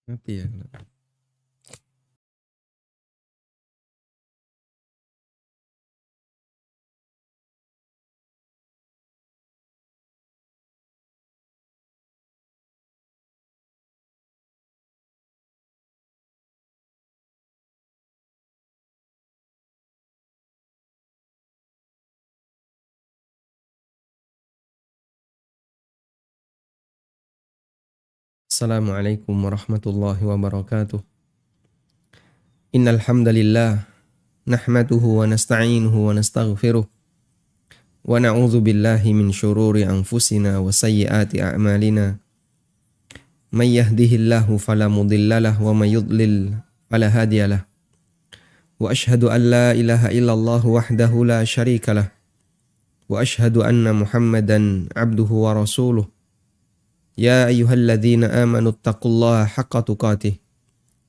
Ngerti ya? Assalamualaikum warahmatullahi wabarakatuh. Innal hamdalillah nahmaduhu wa nasta'inuhu wa nastaghfiruh wa na'udzu billahi min syururi anfusina wa sayyiati a'malina. May yahdihillahu fala mudhillalah wa may yudlil fala hadiyalah. Wa asyhadu an la ilaha illallah wahdahu la syarikalah. Wa asyhadu anna Muhammadan abduhu wa rasuluh. Ya ayyuhalladzina amanu taqullaha haqqa tuqatih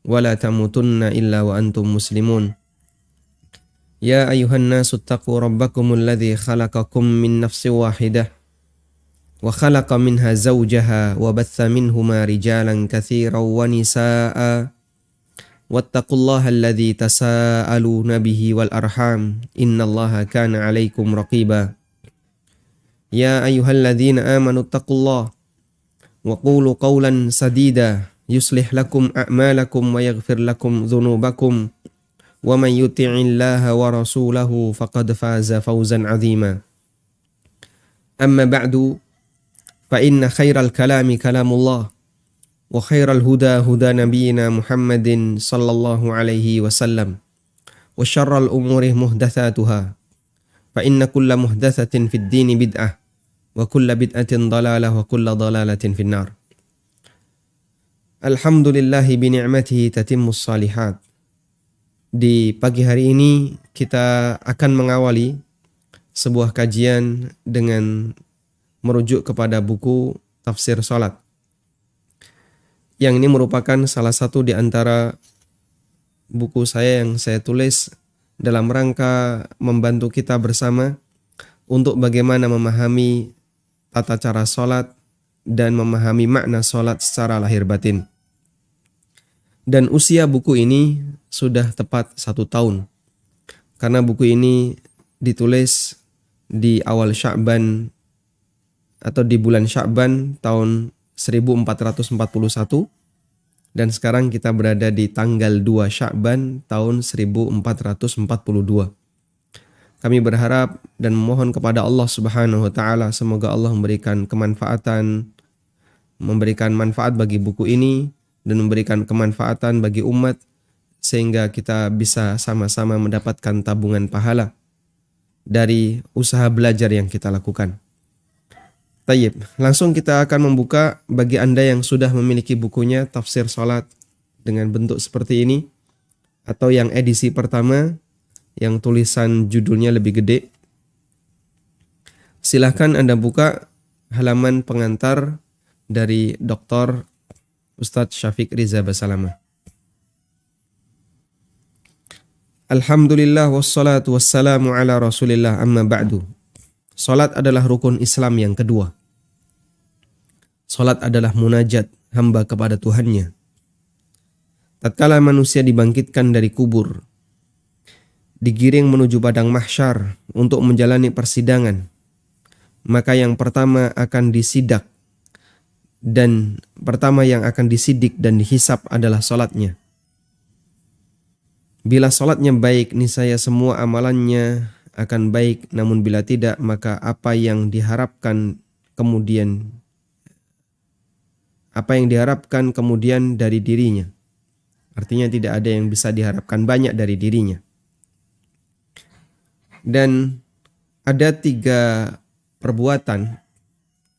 wa la tamutunna illa wa antum muslimun. Ya ayyuhan nasu taqu rabbakumul ladzi khalaqakum min nafsin wahidah wa khalaqa minha zawjaha wa batha minhuma rijalan katsiran wa nisaa'a wattaqullaha alladzi tasaaluna bihi wal arham innallaha kana 'alaikum raqiba. Ya ayyuhalladzina amanu taqullaha wa qulu qawlan sadida yuslih lakum a'malakum wa yaghfir lakum dhunubakum wa man yuti'illaha wa rasulahu faqad faza fawzan 'azima. Amma ba'du fa inna khairal kalami kalamullah wa khairal huda huda nabiyyina Muhammadin sallallahu alaihi wasallam wa syarral umuri muhdatsatuha fa inna kulla muhdatsatin fid dini bid'ah wa kulla bid'atin dalalah wa kulla dalalatin finnar. Alhamdulillahi bi ni'matihi tatimmus salihat. Di pagi hari ini kita akan mengawali sebuah kajian dengan merujuk kepada buku Tafsir Salat. Yang ini merupakan salah satu di antara buku saya yang saya tulis dalam rangka membantu kita bersama untuk bagaimana memahami tata cara salat dan memahami makna salat secara lahir batin. Dan usia buku ini sudah tepat 1 tahun. Karena buku ini ditulis di awal Sya'ban atau di bulan Sya'ban tahun 1441 dan sekarang kita berada di tanggal 2 Sya'ban tahun 1442. Kami berharap dan memohon kepada Allah Subhanahu wa taala semoga Allah memberikan manfaat bagi buku ini dan memberikan kemanfaatan bagi umat sehingga kita bisa sama-sama mendapatkan tabungan pahala dari usaha belajar yang kita lakukan. Tayyib, langsung kita akan membuka bagi Anda yang sudah memiliki bukunya Tafsir Salat dengan bentuk seperti ini atau yang edisi pertama yang tulisan judulnya lebih gede. Silahkan Anda buka halaman pengantar dari Dr. Ustadz Syafiq Riza Basalamah. Alhamdulillah wassalatu wassalamu ala rasulillah amma ba'du. Salat adalah rukun Islam yang kedua. Salat adalah munajat hamba kepada Tuhannya. Tatkala manusia dibangkitkan dari kubur, digiring menuju padang mahsyar untuk menjalani persidangan, maka yang pertama akan disidak dan pertama yang akan disidik dan dihisap adalah salatnya. Bila salatnya baik, niscaya semua amalannya akan baik, namun bila tidak, maka apa yang diharapkan kemudian dari dirinya. Artinya tidak ada yang bisa diharapkan banyak dari dirinya. Dan ada 3 perbuatan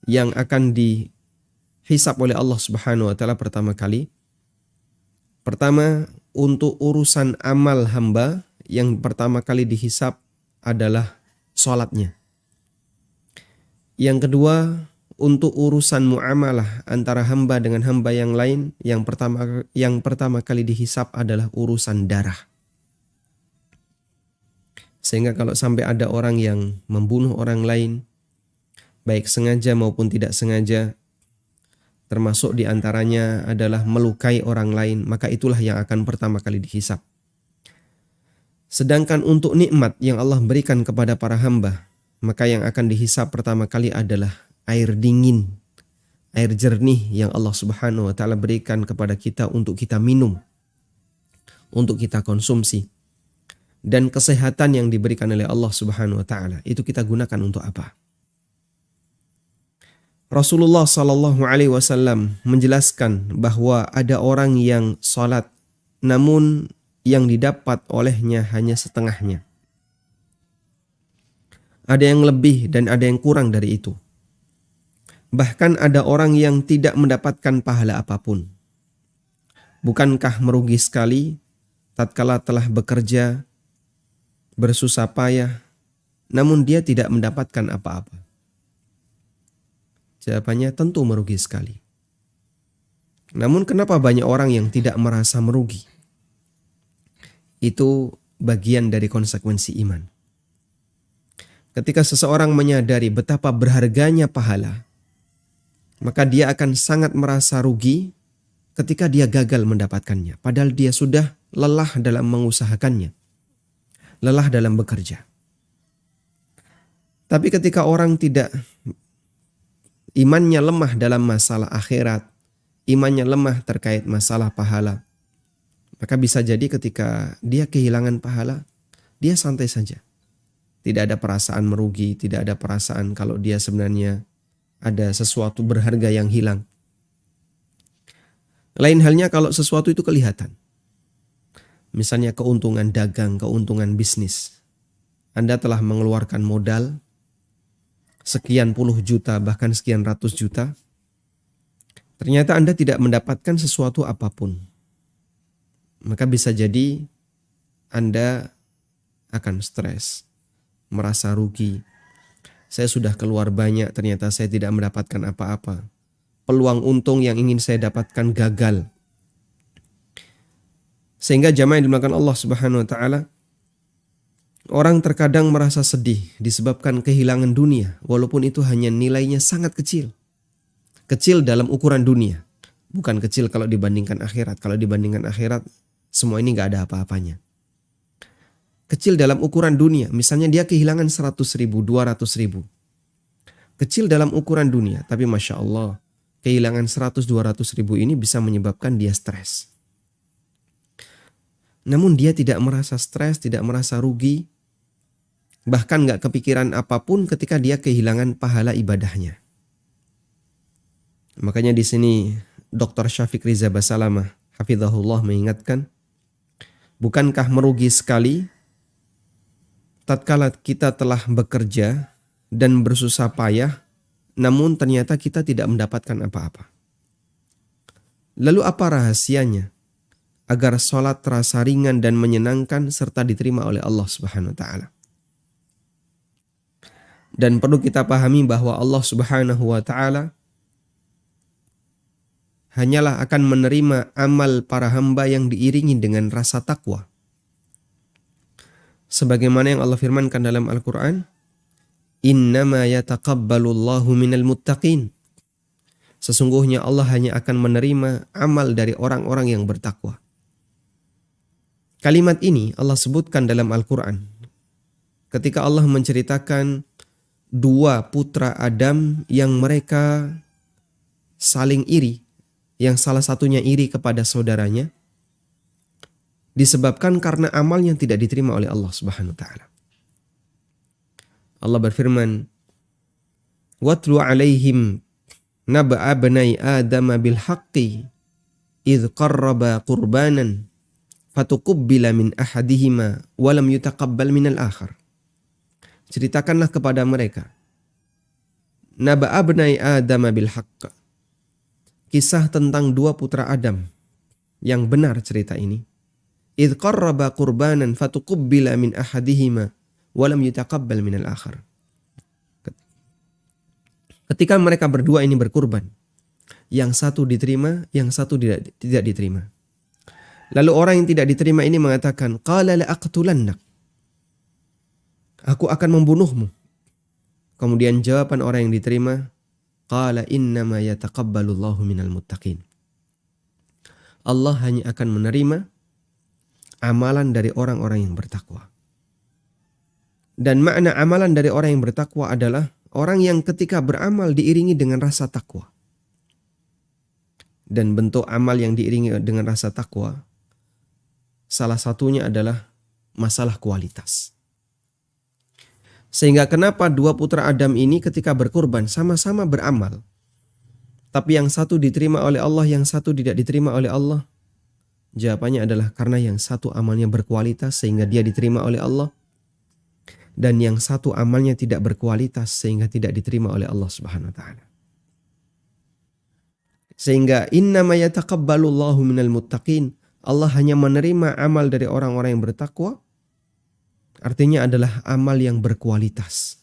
yang akan dihisap oleh Allah Subhanahu wa taala pertama kali. Pertama, untuk urusan amal hamba yang pertama kali dihisap adalah salatnya. Yang kedua, untuk urusan muamalah antara hamba dengan hamba yang lain, yang pertama kali dihisap adalah urusan darah. Sehingga kalau sampai ada orang yang membunuh orang lain, baik sengaja maupun tidak sengaja, termasuk diantaranya adalah melukai orang lain, maka itulah yang akan pertama kali dihisap. Sedangkan untuk nikmat yang Allah berikan kepada para hamba, maka yang akan dihisap pertama kali adalah air dingin, air jernih yang Allah Subhanahu wa taala berikan kepada kita untuk kita minum, untuk kita konsumsi. Dan kesehatan yang diberikan oleh Allah Subhanahu wa taala itu kita gunakan untuk apa? Rasulullah sallallahu alaihi wasallam menjelaskan bahwa ada orang yang salat namun yang didapat olehnya hanya setengahnya. Ada yang lebih dan ada yang kurang dari itu. Bahkan ada orang yang tidak mendapatkan pahala apapun. Bukankah merugi sekali tatkala telah bekerja, bersusah payah, namun dia tidak mendapatkan apa-apa? Jawabannya tentu merugi sekali. Namun kenapa banyak orang yang tidak merasa merugi? Itu bagian dari konsekuensi iman. Ketika seseorang menyadari betapa berharganya pahala, maka dia akan sangat merasa rugi ketika dia gagal mendapatkannya. Padahal dia sudah lelah dalam mengusahakannya, lelah dalam bekerja. Tapi ketika orang tidak, imannya lemah dalam masalah akhirat, imannya lemah terkait masalah pahala, maka bisa jadi ketika dia kehilangan pahala, dia santai saja. Tidak ada perasaan merugi, tidak ada perasaan kalau dia sebenarnya ada sesuatu berharga yang hilang. Lain halnya kalau sesuatu itu kelihatan. Misalnya keuntungan dagang, keuntungan bisnis. Anda telah mengeluarkan modal sekian puluh juta, bahkan sekian ratus juta. Ternyata Anda tidak mendapatkan sesuatu apapun. Maka bisa jadi Anda akan stres, merasa rugi. Saya sudah keluar banyak, ternyata saya tidak mendapatkan apa-apa. Peluang untung yang ingin saya dapatkan gagal. Sehingga jamaah yang dimuliakan Allah Subhanahu wa taala, orang terkadang merasa sedih disebabkan kehilangan dunia, walaupun itu hanya nilainya sangat kecil. Kecil dalam ukuran dunia, bukan kecil kalau dibandingkan akhirat. Kalau dibandingkan akhirat, semua ini gak ada apa-apanya. Kecil dalam ukuran dunia, misalnya dia kehilangan 100 ribu, 200 ribu. Kecil dalam ukuran dunia, tapi Masya Allah, kehilangan 100-200 ribu ini bisa menyebabkan dia stres. Namun dia tidak merasa stres, tidak merasa rugi, bahkan gak kepikiran apapun ketika dia kehilangan pahala ibadahnya. Makanya di sini Dr. Syafiq Riza Basalamah hafizahullah mengingatkan, bukankah merugi sekali tatkala kita telah bekerja dan bersusah payah, namun ternyata kita tidak mendapatkan apa-apa. Lalu apa rahasianya agar sholat terasa ringan dan menyenangkan serta diterima oleh Allah Subhanahu wa taala? Dan perlu kita pahami bahwa Allah Subhanahu wa taala hanyalah akan menerima amal para hamba yang diiringi dengan rasa takwa. Sebagaimana yang Allah firmankan dalam Al-Quran, innama yataqabbalullahu minal muttaqin. Sesungguhnya Allah hanya akan menerima amal dari orang-orang yang bertakwa. Kalimat ini Allah sebutkan dalam Al-Quran ketika Allah menceritakan dua putra Adam yang mereka saling iri, yang salah satunya iri kepada saudaranya, disebabkan karena amal yang tidak diterima oleh Allah Subhanahu wa taala. Allah berfirman, "Watlu 'alaihim nab'a bani Adam bil haqqi idz qarraba qurbanan fatuqabbala min ahadihima wa lam yutaqabbal min al-akhar." Ceritakanlah kepada mereka nab'a bani Adam bil haqq. Kisah tentang dua putra Adam yang benar cerita ini. Idz qarraba qurbanan fatuqabbala min ahadihima wa lam yutaqabbal min al-akhar. Ketika mereka berdua ini berkurban, yang satu diterima, yang satu tidak diterima. Lalu orang yang tidak diterima ini mengatakan, qala la aqtulannak. Aku akan membunuhmu. Kemudian jawaban orang yang diterima, Qala innama yataqabbalullahu minal muttaqin. Allah hanya akan menerima amalan dari orang-orang yang bertakwa. Dan makna amalan dari orang yang bertakwa adalah orang yang ketika beramal diiringi dengan rasa takwa. Dan bentuk amal yang diiringi dengan rasa takwa, salah satunya adalah masalah kualitas. Sehingga kenapa dua putra Adam ini ketika berkurban sama-sama beramal, tapi yang satu diterima oleh Allah, yang satu tidak diterima oleh Allah? Jawabannya adalah karena yang satu amalnya berkualitas sehingga dia diterima oleh Allah, dan yang satu amalnya tidak berkualitas sehingga tidak diterima oleh Allah Subhanahu wa taala. Sehingga innama yataqabbalullahu minal muttaqin, Allah hanya menerima amal dari orang-orang yang bertakwa, artinya adalah amal yang berkualitas.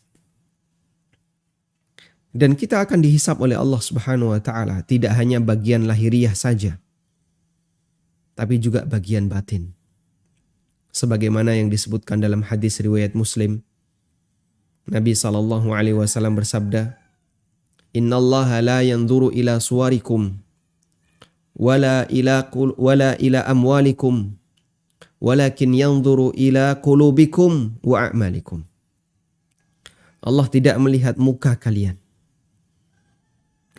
Dan kita akan dihisab oleh Allah Subhanahu wa taala tidak hanya bagian lahiriah saja, tapi juga bagian batin. Sebagaimana yang disebutkan dalam hadis riwayat Muslim, Nabi SAW bersabda, Innallaha la yanzuru ila suwarikum wala ila amwalikum walakin yanzuru ila qulubikum wa a'malikum. Allah tidak melihat muka kalian.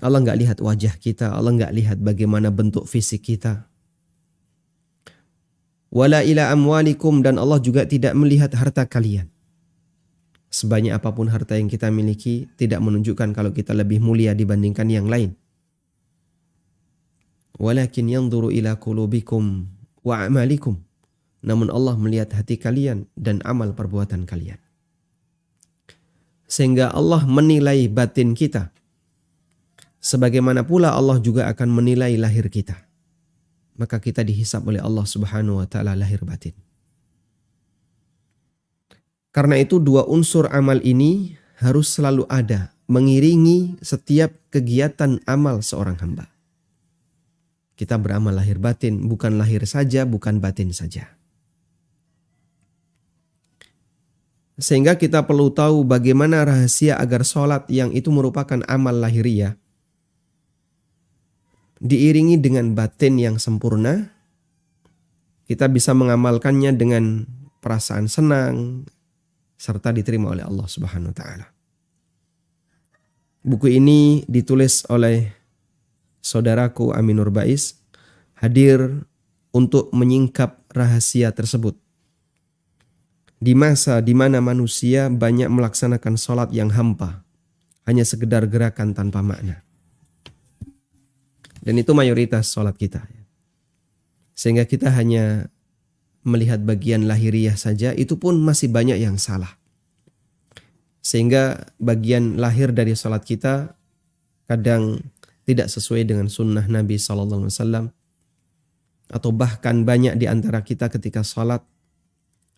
Allah enggak lihat wajah kita, Allah enggak lihat bagaimana bentuk fisik kita. Wala ila amwalikum, dan Allah juga tidak melihat harta kalian. Sebanyak apapun harta yang kita miliki tidak menunjukkan kalau kita lebih mulia dibandingkan yang lain. Walakin yanzuru ila qulubikum wa a'malikum. Namun Allah melihat hati kalian dan amal perbuatan kalian. Sehingga Allah menilai batin kita. Sebagaimana pula Allah juga akan menilai lahir kita. Maka kita dihisab oleh Allah Subhanahu wa taala lahir batin. Karena itu dua unsur amal ini harus selalu ada, mengiringi setiap kegiatan amal seorang hamba. Kita beramal lahir batin, bukan lahir saja, bukan batin saja. Sehingga kita perlu tahu bagaimana rahasia agar sholat yang itu merupakan amal lahiriah diiringi dengan batin yang sempurna, kita bisa mengamalkannya dengan perasaan senang, serta diterima oleh Allah Subhanahu wa taala. Buku ini ditulis oleh saudaraku Aminur Bais, hadir untuk menyingkap rahasia tersebut. Di masa di mana manusia banyak melaksanakan sholat yang hampa, hanya sekedar gerakan tanpa makna. Dan itu mayoritas sholat kita. Sehingga kita hanya melihat bagian lahiriah saja, itu pun masih banyak yang salah. Sehingga bagian lahir dari sholat kita kadang tidak sesuai dengan sunnah Nabi SAW. Atau bahkan banyak di antara kita ketika sholat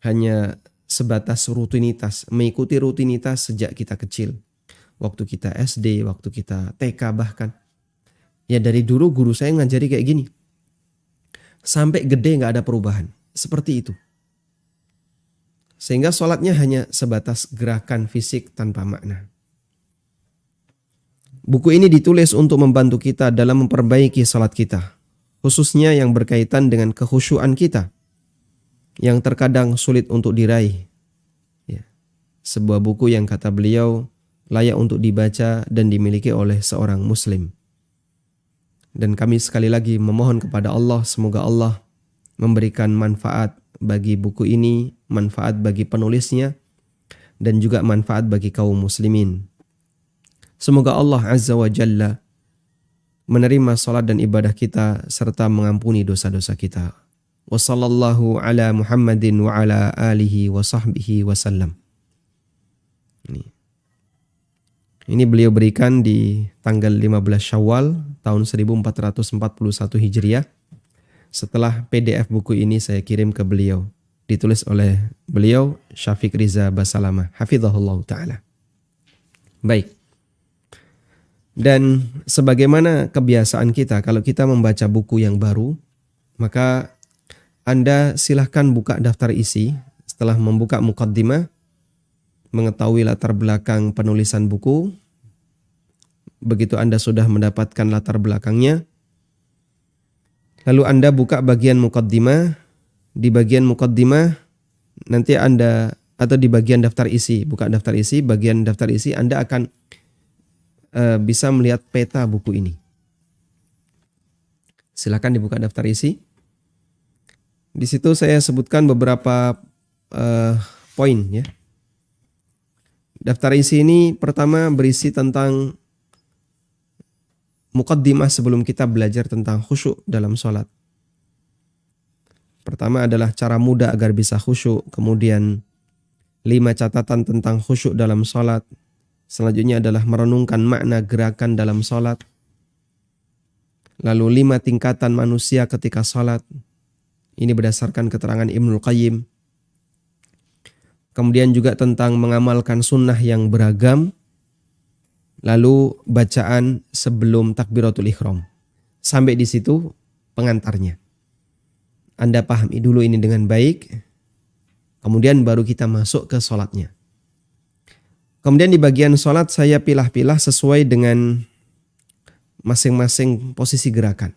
hanya sebatas rutinitas, mengikuti rutinitas sejak kita kecil. Waktu kita SD, waktu kita TK bahkan. Ya dari dulu guru saya ngajari kayak gini. Sampai gede gak ada perubahan. Seperti itu. Sehingga sholatnya hanya sebatas gerakan fisik tanpa makna. Buku ini ditulis untuk membantu kita dalam memperbaiki sholat kita. Khususnya yang berkaitan dengan kekhusyuan kita. Yang terkadang sulit untuk diraih. Ya. Sebuah buku yang kata beliau layak untuk dibaca dan dimiliki oleh seorang muslim. Dan kami sekali lagi memohon kepada Allah, semoga Allah memberikan manfaat bagi buku ini, manfaat bagi penulisnya, dan juga manfaat bagi kaum muslimin. Semoga Allah Azza wa Jalla menerima salat dan ibadah kita serta mengampuni dosa-dosa kita. Wa sallallahu ala Muhammadin wa ala alihi wa sahbihi wa sallam. Ini beliau berikan di tanggal 15 Syawal tahun 1441 Hijriah. Setelah PDF buku ini saya kirim ke beliau. Ditulis oleh beliau Syafiq Riza Basalamah. Hafizahullah ta'ala. Baik. Dan sebagaimana kebiasaan kita, kalau kita membaca buku yang baru, maka Anda silahkan buka daftar isi. Setelah membuka muqaddimah, mengetahui latar belakang penulisan buku, Begitu Anda sudah mendapatkan latar belakangnya, lalu Anda buka bagian muqaddimah. Di bagian muqaddimah nanti Anda, atau di bagian daftar isi, buka daftar isi, bagian daftar isi Anda akan bisa melihat peta buku ini. Silakan dibuka daftar isi. Di situ saya sebutkan beberapa poin ya. Daftar isi ini pertama berisi tentang muqaddimah sebelum kita belajar tentang khusyuk dalam sholat. Pertama adalah cara mudah agar bisa khusyuk, kemudian 5 catatan tentang khusyuk dalam sholat. Selanjutnya adalah merenungkan makna gerakan dalam sholat. Lalu 5 tingkatan manusia ketika sholat. Ini berdasarkan keterangan Ibnul Qayyim. Kemudian juga tentang mengamalkan sunnah yang beragam. Lalu bacaan sebelum takbiratul ihram. Sampai di situ pengantarnya. Anda pahami dulu ini dengan baik, kemudian baru kita masuk ke sholatnya. Kemudian di bagian sholat saya pilah-pilah sesuai dengan masing-masing posisi gerakan.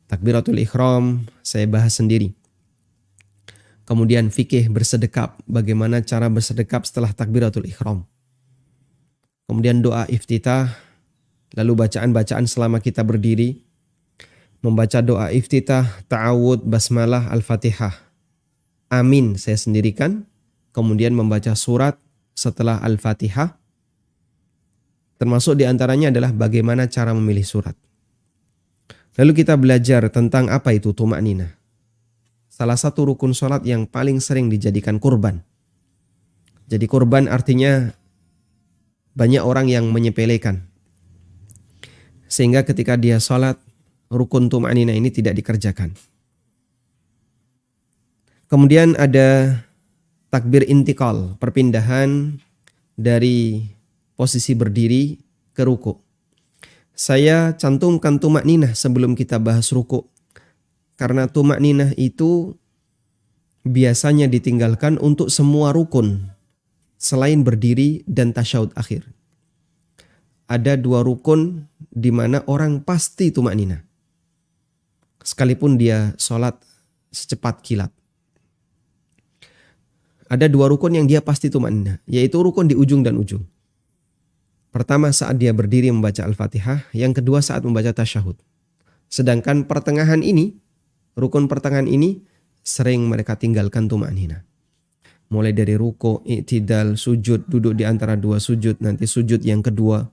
Takbiratul ihram saya bahas sendiri. Kemudian fikih bersedekap, bagaimana cara bersedekap setelah takbiratul ihram. Kemudian doa iftitah, lalu bacaan-bacaan selama kita berdiri. Membaca doa iftitah, ta'awud, basmalah, al-fatihah. Amin saya sendirikan. Kemudian membaca surat setelah al-fatihah. Termasuk diantaranya adalah bagaimana cara memilih surat. Lalu kita belajar tentang apa itu tuma'ninah. Salah satu rukun sholat yang paling sering dijadikan kurban. Jadi kurban artinya banyak orang yang menyepelekan. Sehingga ketika dia sholat, rukun tuma'ninah ini tidak dikerjakan. Kemudian ada takbir intikal, perpindahan dari posisi berdiri ke ruku. Saya cantumkan tuma'ninah sebelum kita bahas ruku. Karena tuma'ninah itu biasanya ditinggalkan untuk semua rukun selain berdiri dan tasyahud akhir. Ada 2 rukun di mana orang pasti tuma'ninah. Sekalipun dia sholat secepat kilat. Ada 2 rukun yang dia pasti tuma'ninah, yaitu rukun di ujung dan ujung. Pertama saat dia berdiri membaca Al-Fatihah, yang kedua saat membaca tasyahud. Sedangkan pertengahan ini, rukun pertengahan ini sering mereka tinggalkan tuma'ninah. Mulai dari ruku, i'tidal, sujud, duduk di antara 2 sujud, nanti sujud yang kedua,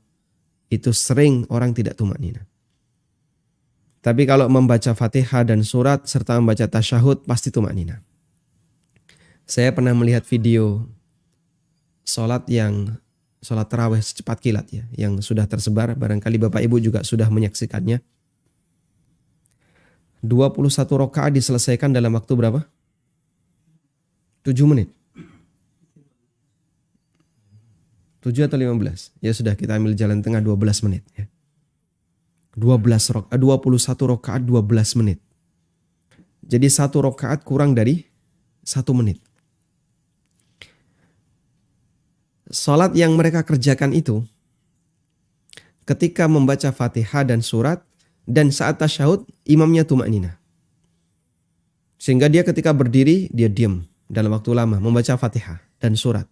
itu sering orang tidak tuma'ninah. Tapi kalau membaca Fatihah dan surat serta membaca tasyahud pasti tuma'ninah. Saya pernah melihat video sholat tarawih secepat kilat ya, yang sudah tersebar, barangkali Bapak Ibu juga sudah menyaksikannya. 21 rakaat diselesaikan dalam waktu berapa? 7 menit. 7 atau 15? Ya sudah, kita ambil jalan tengah 12 menit ya. 21 rakaat 12 menit. Jadi 1 rakaat kurang dari 1 menit. Salat yang mereka kerjakan itu ketika membaca Fatihah dan surat dan saat tasyahud imamnya tuma'ninah. Sehingga dia ketika berdiri dia diam dalam waktu lama membaca Fatihah dan surat.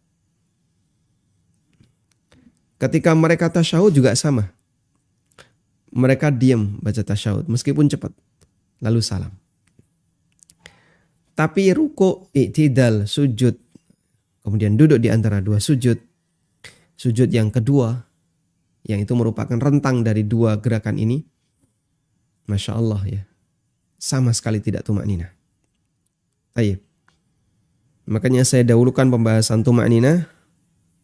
Ketika mereka tasyahud juga sama. Mereka diam baca tasyahud meskipun cepat. Lalu salam. Tapi ruku, i'tidal, sujud, kemudian duduk di antara 2 sujud. Sujud yang kedua, yang itu merupakan rentang dari 2 gerakan ini. Masya Allah ya. Sama sekali tidak tuma'ninah. Baik. Makanya saya dahulukan pembahasan tuma'ninah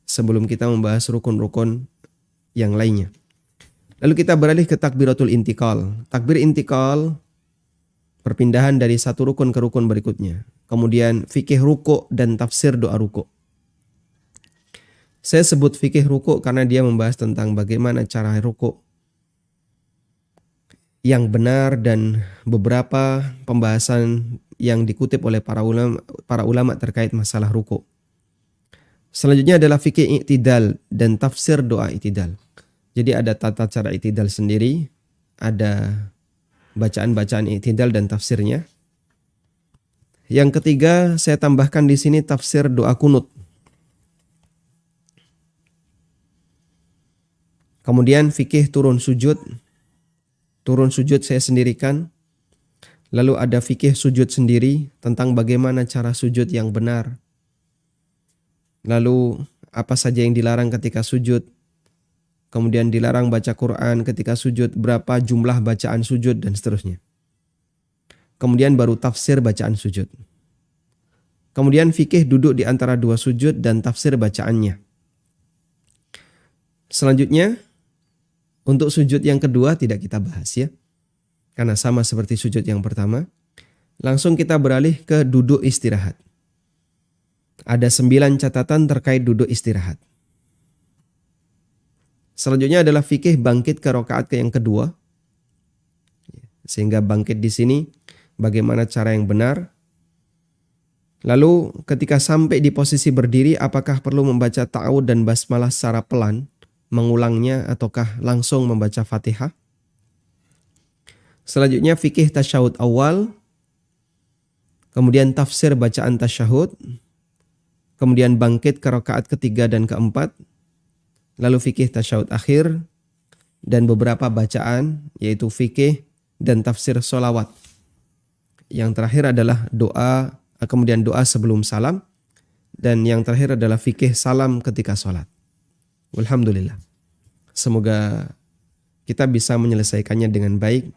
sebelum kita membahas rukun-rukun yang lainnya. Lalu kita beralih ke takbiratul intikal. Takbir intikal, perpindahan dari satu rukun ke rukun berikutnya. Kemudian fikih ruku dan tafsir doa ruku. Saya sebut fikih ruku karena dia membahas tentang bagaimana cara ruku yang benar dan beberapa pembahasan yang dikutip oleh para ulama terkait masalah ruku. Selanjutnya adalah fikih i'tidal dan tafsir doa i'tidal. Jadi ada tata cara i'tidal sendiri, ada bacaan-bacaan i'tidal dan tafsirnya. Yang ketiga, saya tambahkan di sini tafsir doa kunut. Kemudian fikih turun sujud. Turun sujud saya sendirikan. Lalu ada fikih sujud sendiri tentang bagaimana cara sujud yang benar. Lalu apa saja yang dilarang ketika sujud. Kemudian dilarang baca Quran ketika sujud, berapa jumlah bacaan sujud dan seterusnya. Kemudian baru tafsir bacaan sujud. Kemudian fikih duduk di antara dua sujud dan tafsir bacaannya. Selanjutnya, untuk sujud yang kedua tidak kita bahas ya. Karena sama seperti sujud yang pertama. Langsung kita beralih ke duduk istirahat. Ada 9 catatan terkait duduk istirahat. Selanjutnya adalah fikih bangkit ke rakaat yang kedua. Sehingga bangkit di sini bagaimana cara yang benar. Lalu ketika sampai di posisi berdiri, apakah perlu membaca ta'awud dan basmalah secara pelan, mengulangnya ataukah langsung membaca Fatihah? Selanjutnya fikih tasyahud awal, kemudian tafsir bacaan tasyahud, kemudian bangkit ke rakaat ketiga dan keempat, lalu fikih tasyahud akhir, dan beberapa bacaan yaitu fikih dan tafsir sholawat. Yang terakhir adalah doa, kemudian doa sebelum salam, dan yang terakhir adalah fikih salam ketika sholat. Alhamdulillah. Semoga kita bisa menyelesaikannya dengan baik.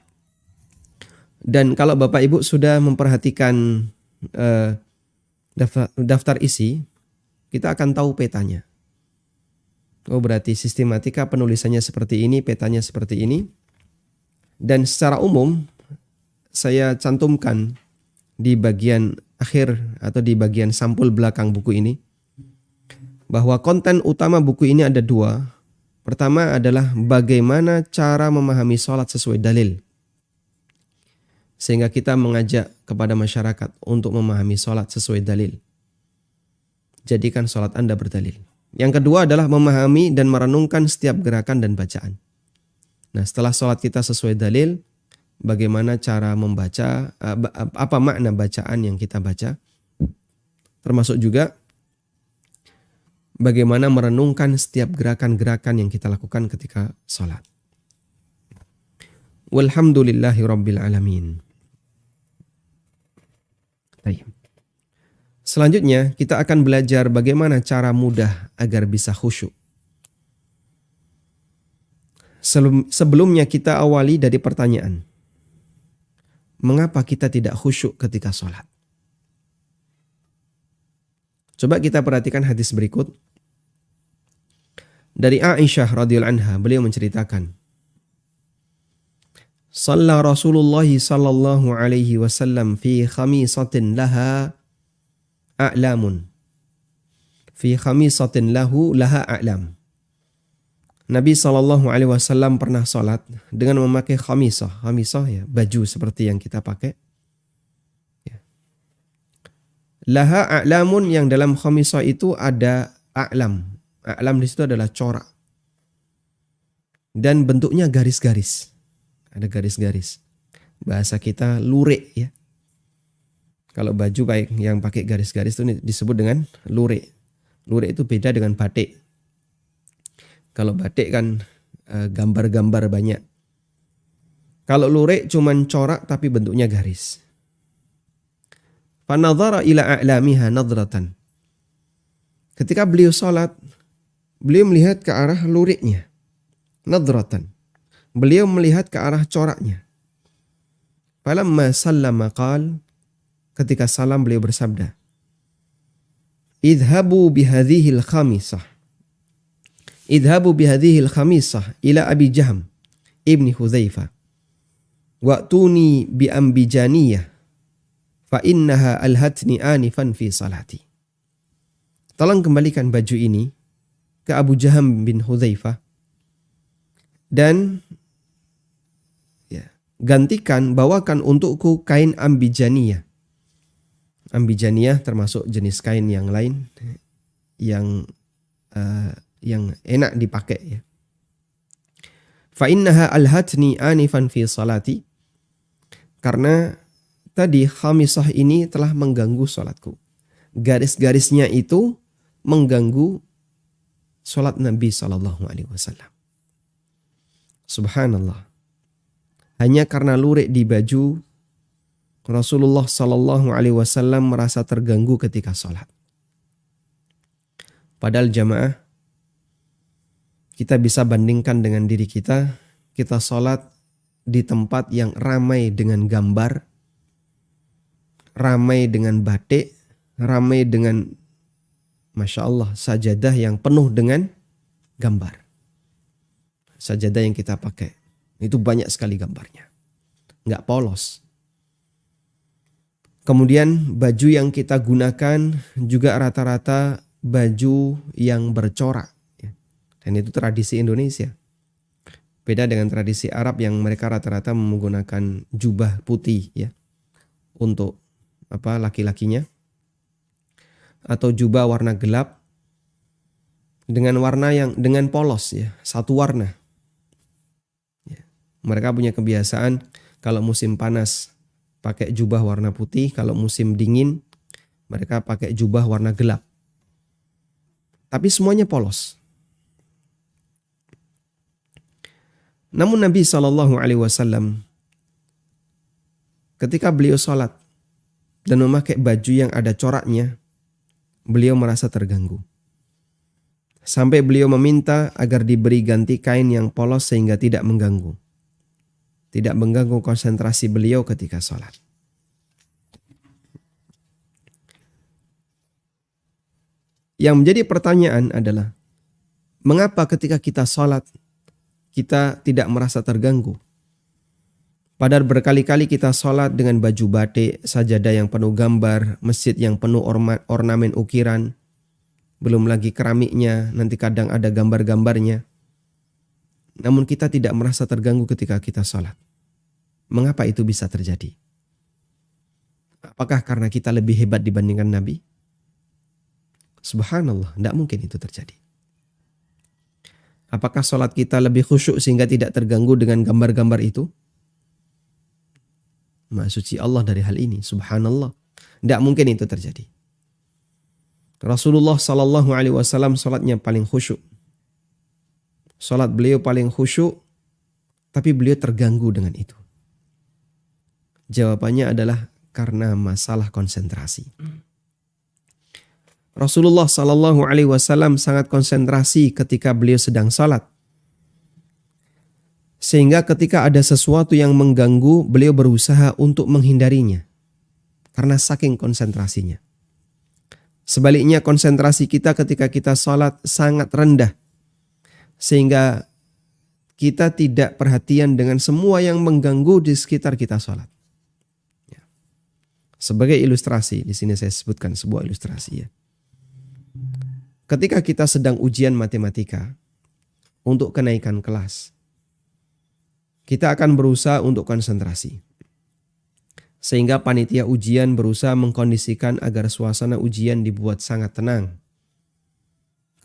Dan kalau Bapak Ibu sudah memperhatikan daftar isi, kita akan tahu petanya. Oh, berarti sistematika penulisannya seperti ini, petanya seperti ini. Dan secara umum saya cantumkan di bagian akhir atau di bagian sampul belakang buku ini bahwa konten utama buku ini ada 2. Pertama adalah bagaimana cara memahami sholat sesuai dalil. Sehingga kita mengajak kepada masyarakat untuk memahami sholat sesuai dalil. Jadikan sholat Anda berdalil. Yang kedua adalah memahami dan merenungkan setiap gerakan dan bacaan. Nah, setelah sholat kita sesuai dalil, bagaimana cara membaca, apa makna bacaan yang kita baca. Termasuk juga bagaimana merenungkan setiap gerakan-gerakan yang kita lakukan ketika sholat. Walhamdulillahi rabbil alamin. Baik. Selanjutnya kita akan belajar bagaimana cara mudah agar bisa khusyuk. Sebelumnya kita awali dari pertanyaan. Mengapa kita tidak khusyuk ketika sholat? Coba kita perhatikan hadis berikut. Dari Aisyah radhiyallahu anha, beliau menceritakan. Shalla Rasulullah sallallahu alaihi wasallam fi khamisatin laha a'lamun. Fi khamisatin laha a'lam. Nabi sallallahu alaihi wasallam pernah salat dengan memakai khamisah. Khamisah ya, baju seperti yang kita pakai. Ya. Laha a'lamun, yang dalam khamisah itu ada a'lam. A'lam di situ adalah corak. Dan bentuknya garis-garis. Ada garis-garis. Bahasa kita lurik ya. Kalau baju baik yang pakai garis-garis itu disebut dengan lurik. Lurik itu beda dengan batik. Kalau batik kan gambar-gambar banyak. Kalau lurik cuman corak tapi bentuknya garis. Fanadhara ila a'lamiha nadratan. Ketika beliau salat, beliau melihat ke arah luriknya. Nadratan. Beliau melihat ke arah coraknya. Falamma sallama qal, ketika salam beliau bersabda, idhabu bihadhihil khamisah. Idhabu bihadhihil khamisah ila Abi Jahm ibni Hudzaifah. Wa'tuni bi ambijaniyah fa innaha alhatni anifan fi salati. Tolong kembalikan baju ini ke Abu Jahm bin Hudzaifah dan gantikan, bawakan untukku kain ambijaniyah. Ambijaniyah termasuk jenis kain yang lain yang enak dipakai ya. Fa innaha alhatni anifan fi salati. Karena tadi khamisah ini telah mengganggu salatku. Garis-garisnya itu mengganggu salat Nabi sallallahu alaihi wasallam. Subhanallah. Hanya karena lurik di baju, Rasulullah sallallahu alaihi wasallam merasa terganggu ketika salat. Padahal jamaah, kita bisa bandingkan dengan diri kita salat di tempat yang ramai dengan gambar, ramai dengan batik, ramai dengan Masya Allah sajadah yang penuh dengan gambar. Sajadah yang kita pakai itu banyak sekali gambarnya, nggak polos. Kemudian baju yang kita gunakan juga rata-rata baju yang bercorak. Dan itu tradisi Indonesia. Beda dengan tradisi Arab yang mereka rata-rata menggunakan jubah putih ya untuk laki-lakinya, atau jubah warna gelap dengan warna yang dengan polos ya, satu warna. Ya. Mereka punya kebiasaan kalau musim panas pakai jubah warna putih, kalau musim dingin mereka pakai jubah warna gelap. Tapi semuanya polos. Namun Nabi SAW ketika beliau sholat dan memakai baju yang ada coraknya, beliau merasa terganggu. Sampai beliau meminta agar diberi ganti kain yang polos sehingga tidak mengganggu. Tidak mengganggu konsentrasi beliau ketika sholat. Yang menjadi pertanyaan adalah, mengapa ketika kita sholat kita tidak merasa terganggu? Padahal berkali-kali kita sholat dengan baju batik, sajadah yang penuh gambar, masjid yang penuh ornamen ukiran, belum lagi keramiknya, nanti kadang ada gambar-gambarnya. Namun kita tidak merasa terganggu ketika kita sholat. Mengapa itu bisa terjadi? Apakah karena kita lebih hebat dibandingkan Nabi? Subhanallah, tidak mungkin itu terjadi. Apakah sholat kita lebih khusyuk sehingga tidak terganggu dengan gambar-gambar itu? Maha suci Allah dari hal ini. Subhanallah. Tidak mungkin itu terjadi. Rasulullah SAW sholatnya paling khusyuk. Sholat beliau paling khusyuk, tapi beliau terganggu dengan itu. Jawabannya adalah karena masalah konsentrasi. Rasulullah SAW sangat konsentrasi ketika beliau sedang salat. Sehingga ketika ada sesuatu yang mengganggu, beliau berusaha untuk menghindarinya. Karena saking konsentrasinya. Sebaliknya konsentrasi kita ketika kita salat sangat rendah. Sehingga kita tidak perhatian dengan semua yang mengganggu di sekitar kita salat. Sebagai ilustrasi, di sini saya sebutkan sebuah ilustrasi ya. Ketika kita sedang ujian matematika untuk kenaikan kelas, kita akan berusaha untuk konsentrasi. Sehingga panitia ujian berusaha mengkondisikan agar suasana ujian dibuat sangat tenang.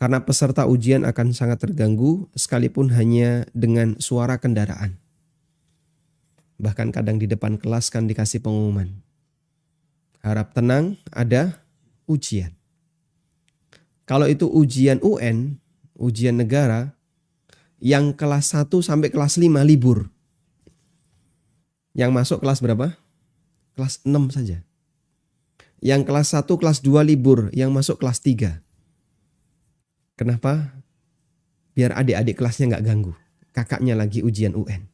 Karena peserta ujian akan sangat terganggu sekalipun hanya dengan suara kendaraan. Bahkan kadang di depan kelas kan dikasih pengumuman. Harap tenang, ada ujian. Kalau itu ujian UN, ujian negara, yang kelas 1 sampai kelas 5 libur. Yang masuk kelas berapa? Kelas 6 saja. Yang kelas 1, kelas 2 libur, yang masuk kelas 3. Kenapa? Biar adik-adik kelasnya nggak ganggu. Kakaknya lagi ujian UN.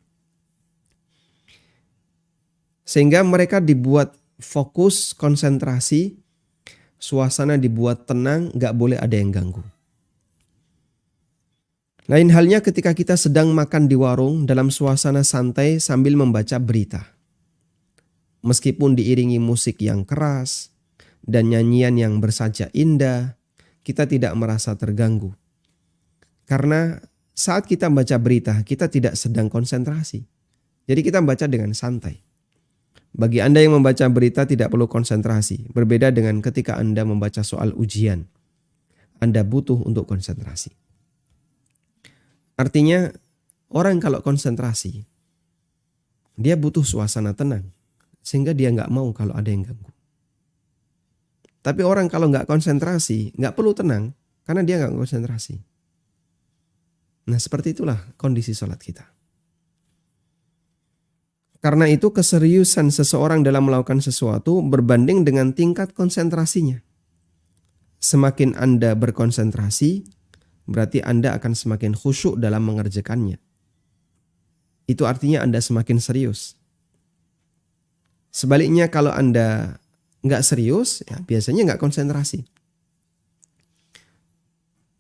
Sehingga mereka dibuat fokus, konsentrasi, suasana dibuat tenang, gak boleh ada yang ganggu. Lain halnya ketika kita sedang makan di warung dalam suasana santai sambil membaca berita. Meskipun diiringi musik yang keras dan nyanyian yang bersaja indah, kita tidak merasa terganggu. Karena saat kita baca berita, kita tidak sedang konsentrasi. Jadi kita baca dengan santai. Bagi Anda yang membaca berita tidak perlu konsentrasi. Berbeda dengan ketika Anda membaca soal ujian. Anda butuh untuk konsentrasi. Artinya Orang kalau konsentrasi, dia butuh suasana tenang. Sehingga dia nggak mau kalau ada yang ganggu. Tapi orang kalau nggak konsentrasi, nggak perlu tenang. Karena dia nggak konsentrasi. Nah seperti itulah kondisi sholat kita. Karena itu keseriusan seseorang dalam melakukan sesuatu berbanding dengan tingkat konsentrasinya. Semakin Anda berkonsentrasi, berarti Anda akan semakin khusyuk dalam mengerjakannya. Itu artinya Anda semakin serius. Sebaliknya kalau Anda nggak serius, ya biasanya nggak konsentrasi.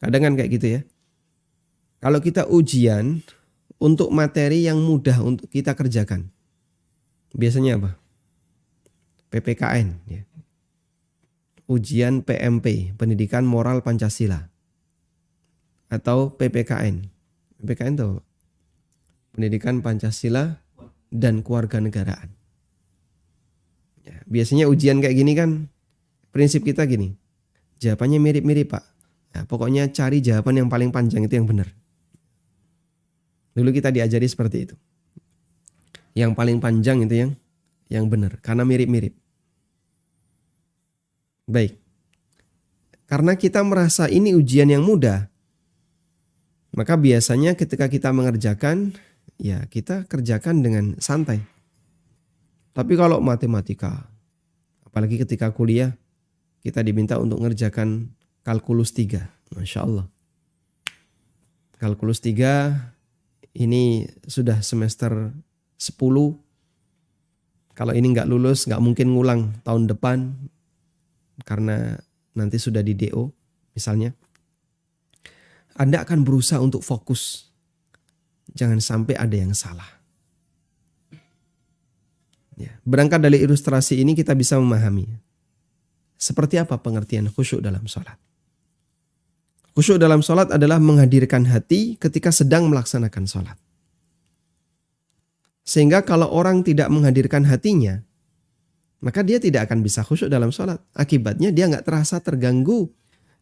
Kadang kan kayak gitu ya. Kalau kita ujian untuk materi yang mudah untuk kita kerjakan, biasanya apa? PPKN. Ya. Ujian PMP, Pendidikan Moral Pancasila. Atau PPKN. PPKN itu Pendidikan Pancasila dan Kewarganegaraan. Ya, biasanya ujian kayak gini kan, prinsip kita gini. Jawabannya mirip-mirip Pak. Ya, pokoknya cari jawaban yang paling panjang itu yang benar. Dulu kita diajari seperti itu. Yang paling panjang itu yang benar, karena mirip-mirip. Baik. Karena kita merasa ini ujian yang mudah, maka biasanya ketika kita mengerjakan, ya kita kerjakan dengan santai. Tapi kalau matematika, apalagi ketika kuliah, kita diminta untuk mengerjakan kalkulus 3. Masya Allah. Kalkulus 3 ini sudah semester 10. Kalau ini nggak lulus, nggak mungkin ngulang tahun depan. Karena nanti sudah di DO misalnya. Anda akan berusaha untuk fokus. Jangan sampai ada yang salah. Ya, berangkat dari ilustrasi ini kita bisa memahami seperti apa pengertian khusyuk dalam sholat. Khusyuk dalam sholat adalah menghadirkan hati ketika sedang melaksanakan sholat. Sehingga kalau orang tidak menghadirkan hatinya, maka dia tidak akan bisa khusyuk dalam sholat. Akibatnya dia nggak terasa terganggu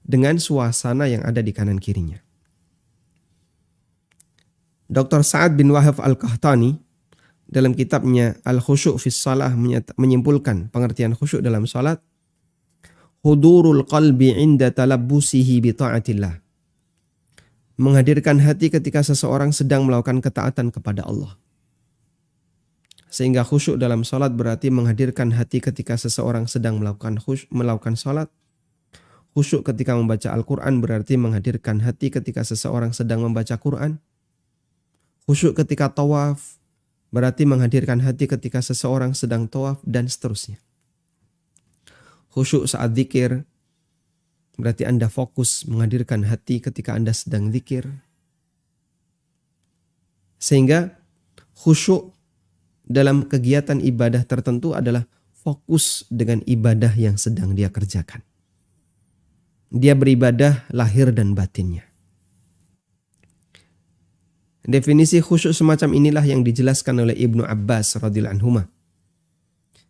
dengan suasana yang ada di kanan kirinya. Dr. Sa'ad bin Wahab Al-Qahtani dalam kitabnya Al-Khusyuk fis Shalah menyimpulkan pengertian khusyuk dalam sholat. Hudurul qalbi inda talabbusihi bi ta'atillah. Menghadirkan hati ketika seseorang sedang melakukan ketaatan kepada Allah. Sehingga khusyuk dalam sholat berarti menghadirkan hati ketika seseorang sedang melakukan sholat. Khusyuk ketika membaca Al-Quran berarti menghadirkan hati ketika seseorang sedang membaca Quran. Khusyuk ketika tawaf berarti menghadirkan hati ketika seseorang sedang tawaf dan seterusnya. Khusyuk saat zikir berarti Anda fokus menghadirkan hati ketika Anda sedang zikir. Sehingga khusyuk dalam kegiatan ibadah tertentu adalah fokus dengan ibadah yang sedang dia kerjakan. Dia beribadah lahir dan batinnya. Definisi khusyuk semacam inilah yang dijelaskan oleh Ibnu Abbas radhiyallahu anhuma,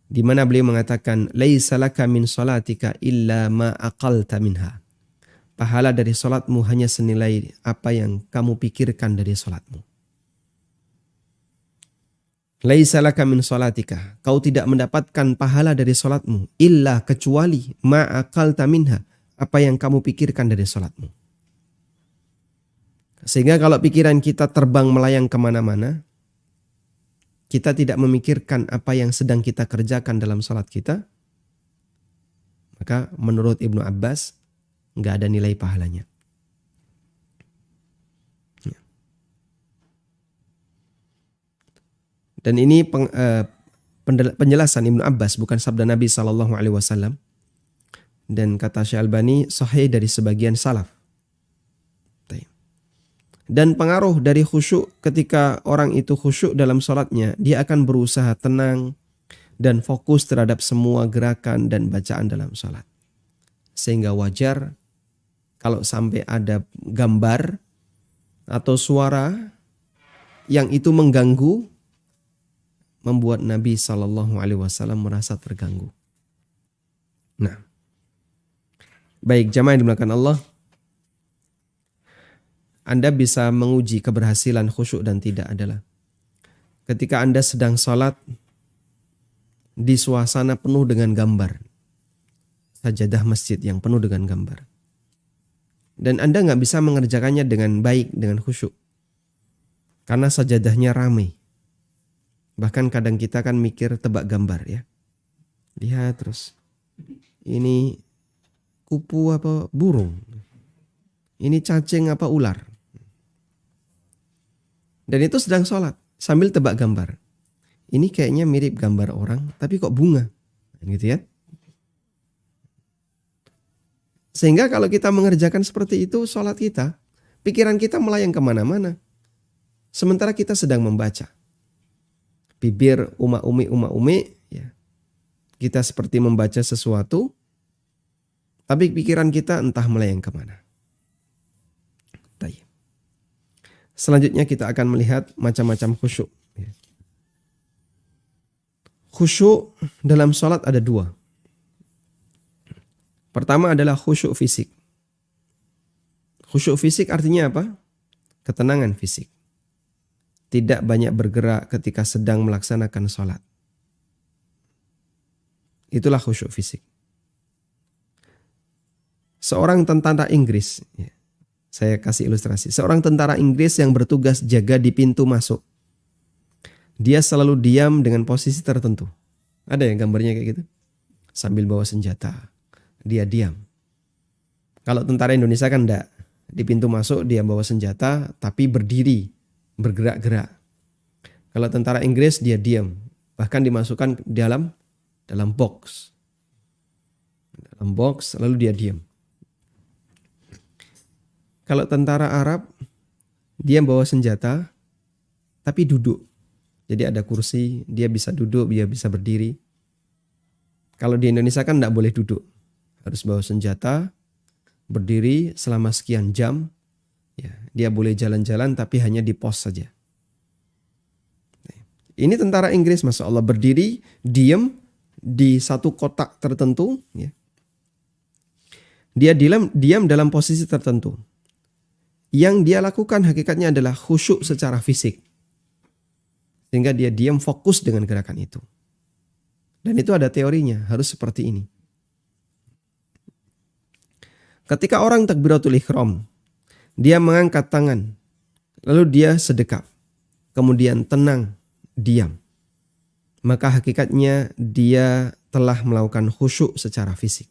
di mana beliau mengatakan, "Laisa laka min salatika illa ma aqalta minha." Pahala dari salatmu hanya senilai apa yang kamu pikirkan dari salatmu. Laisa laka min salatika, kau tidak mendapatkan pahala dari salatmu illa kecuali ma aqalta minha, apa yang kamu pikirkan dari salatmu. Sehingga kalau pikiran kita terbang melayang kemana-mana, kita tidak memikirkan apa yang sedang kita kerjakan dalam salat kita, maka menurut Ibnu Abbas nggak ada nilai pahalanya. Dan ini penjelasan Ibnu Abbas, bukan sabda Nabi SAW. Dan kata Syekh Albani sahih dari sebagian salaf. Dan pengaruh dari khusyuk, ketika orang itu khusyuk dalam sholatnya, dia akan berusaha tenang dan fokus terhadap semua gerakan dan bacaan dalam sholat. Sehingga wajar kalau sampai ada gambar atau suara yang itu mengganggu, membuat Nabi SAW merasa terganggu. Nah, baik jamaah yang dimuliakan Allah, Anda bisa menguji keberhasilan khusyuk dan tidak adalah ketika Anda sedang sholat di suasana penuh dengan gambar. Sajadah masjid yang penuh dengan gambar. Dan Anda nggak bisa mengerjakannya dengan baik, dengan khusyuk. Karena sajadahnya ramai. Bahkan kadang kita kan mikir tebak gambar ya. Lihat terus. Ini kupu apa burung? Ini cacing apa ular? Dan itu sedang sholat sambil tebak gambar. Ini kayaknya mirip gambar orang, tapi kok bunga? Gitu ya. Sehingga kalau kita mengerjakan seperti itu sholat kita, pikiran kita melayang kemana-mana. Sementara kita sedang membaca. Bibir uma-umi, ya. Kita seperti membaca sesuatu, tapi pikiran kita entah melayang kemana. Selanjutnya kita akan melihat macam-macam khusyuk. Khusyuk dalam sholat ada dua. Pertama adalah khusyuk fisik. Khusyuk fisik artinya apa? Ketenangan fisik. Tidak banyak bergerak ketika sedang melaksanakan sholat. Itulah khusyuk fisik. Seorang tentara Inggris, saya kasih ilustrasi. Seorang tentara Inggris yang bertugas jaga di pintu masuk. Dia selalu diam dengan posisi tertentu. Ada yang gambarnya kayak gitu? Sambil bawa senjata, dia diam. Kalau tentara Indonesia kan enggak. Di pintu masuk dia bawa senjata, tapi berdiri, bergerak-gerak. Kalau tentara Inggris dia diam. Bahkan dimasukkan dalam box. Dalam box, lalu dia diam. Kalau tentara Arab, dia bawa senjata, tapi duduk. Jadi ada kursi, dia bisa duduk, dia bisa berdiri. Kalau di Indonesia kan tidak boleh duduk. Harus bawa senjata, berdiri selama sekian jam. Ya, dia boleh jalan-jalan, tapi hanya di pos saja. Ini tentara Inggris, Masya Allah, berdiri, diam di satu kotak tertentu. Ya. Dia diam dalam posisi tertentu. Yang dia lakukan hakikatnya adalah khusyuk secara fisik. Sehingga dia diam fokus dengan gerakan itu. Dan itu ada teorinya, harus seperti ini. Ketika orang takbiratul ihram, dia mengangkat tangan, lalu dia sedekap, kemudian tenang, diam. Maka hakikatnya dia telah melakukan khusyuk secara fisik.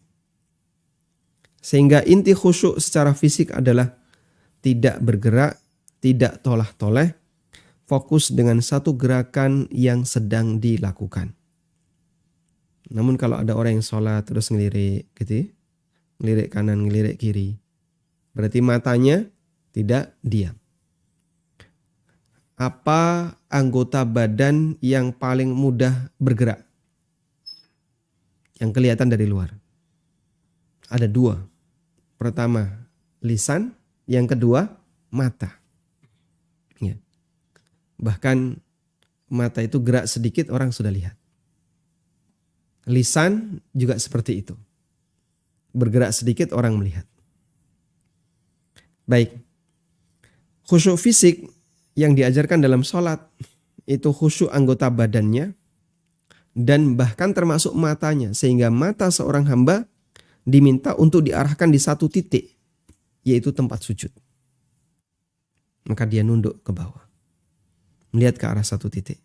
Sehingga inti khusyuk secara fisik adalah tidak bergerak, tidak tolah-toleh, fokus dengan satu gerakan yang sedang dilakukan. Namun kalau ada orang yang sholat terus ngelirik gitu, ngelirik kanan, ngelirik kiri, berarti matanya tidak diam. Apa anggota badan yang paling mudah bergerak? Yang kelihatan dari luar. Ada dua. Pertama, lisan. Yang kedua, mata. Ya. Bahkan mata itu gerak sedikit orang sudah lihat. Lisan juga seperti itu. Bergerak sedikit orang melihat. Baik. Khusyuk fisik yang diajarkan dalam sholat itu khusyuk anggota badannya dan bahkan termasuk matanya. Sehingga mata seorang hamba diminta untuk diarahkan di satu titik, yaitu tempat sujud. Maka dia nunduk ke bawah, melihat ke arah satu titik.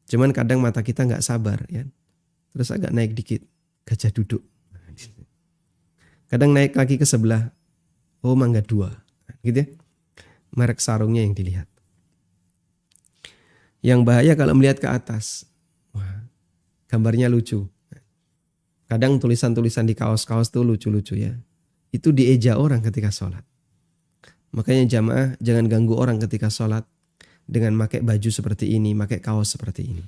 Cuman kadang mata kita nggak sabar, ya. Terus agak naik dikit, gajah duduk. Kadang naik lagi ke sebelah, oh mangga dua, gitu ya. Merek sarungnya yang dilihat. Yang bahaya kalau melihat ke atas, wah, gambarnya lucu. Kadang tulisan-tulisan di kaos-kaos tuh lucu-lucu ya. Itu dieja orang ketika sholat. Makanya jamaah jangan ganggu orang ketika sholat dengan pakai baju seperti ini, pakai kaos seperti ini.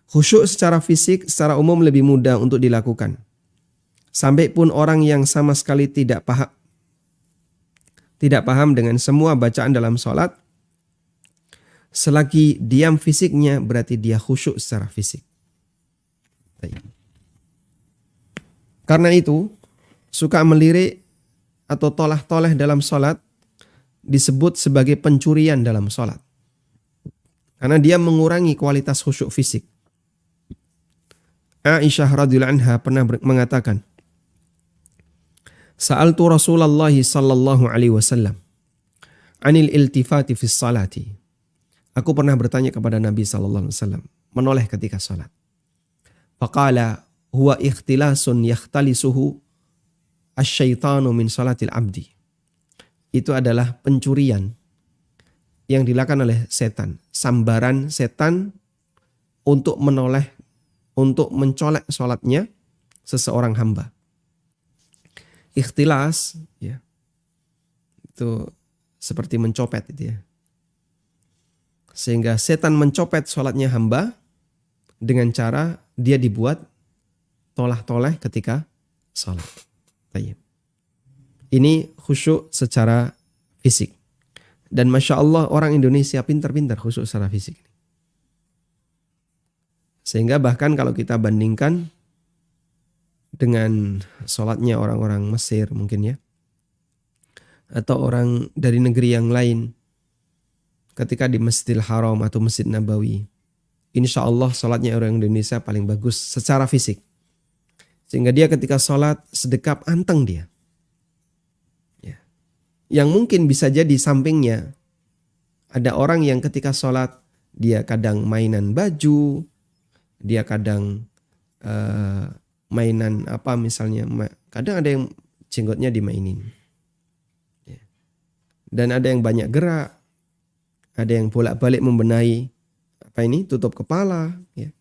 Khusyuk secara fisik, secara umum lebih mudah untuk dilakukan. Sampai pun orang yang sama sekali tidak paham dengan semua bacaan dalam sholat, selagi diam fisiknya berarti dia khusyuk secara fisik. Karena itu, suka melirik atau tolah-toleh dalam sholat disebut sebagai pencurian dalam sholat. Karena dia mengurangi kualitas khusyuk fisik. Aisyah radhiyallahu anha pernah mengatakan, Sa'altu Rasulullah sallallahu alaihi wasallam anil iltifati fis salati. Aku pernah bertanya kepada Nabi sallallahu alaihi wasallam menoleh ketika salat. Faqala huwa ikhtilasun yakhtalisuhu asyaitanu min salatil abdi. Itu adalah pencurian yang dilakukan oleh setan. Sambaran setan untuk menoleh, untuk mencolek salatnya seseorang hamba. Ikhtilas, ya, itu seperti mencopet itu ya. Sehingga setan mencopet salatnya hamba dengan cara dia dibuat tolah-toleh ketika salat. Ini khusyuk secara fisik. Dan Masya Allah orang Indonesia pintar-pintar khusyuk secara fisik. Sehingga bahkan kalau kita bandingkan dengan sholatnya orang-orang Mesir mungkin ya. Atau orang dari negeri yang lain. Ketika di Masjidil Haram atau Masjid Nabawi. Insya Allah sholatnya orang Indonesia paling bagus secara fisik. Sehingga dia ketika sholat sedekap anteng dia. Yang mungkin bisa jadi sampingnya ada orang yang ketika sholat dia kadang mainan baju, dia kadang mainan apa misalnya, kadang ada yang jenggotnya dimainin. Dan ada yang banyak gerak, ada yang bolak-balik membenahi tutup kepala. Ya.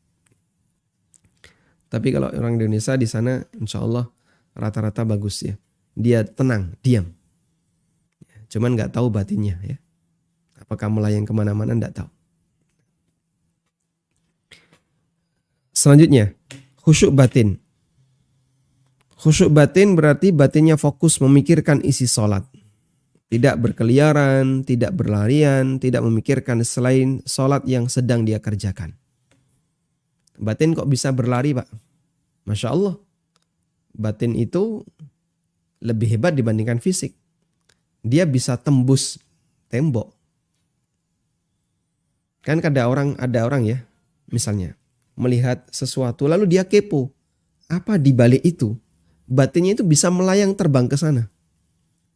Tapi kalau orang Indonesia di sana insya Allah rata-rata bagus ya. Dia tenang, diam. Cuman nggak tahu batinnya ya. Apakah melayang kemana-mana nggak tahu. Selanjutnya, khusyuk batin. Khusyuk batin berarti batinnya fokus memikirkan isi sholat. Tidak berkeliaran, tidak berlarian, tidak memikirkan selain sholat yang sedang dia kerjakan. Batin kok bisa berlari Pak? Masya Allah. Batin itu lebih hebat dibandingkan fisik. Dia bisa tembus tembok. Kan ada orang ya, misalnya melihat sesuatu lalu dia kepo. Apa di balik itu? Batinnya itu bisa melayang terbang ke sana.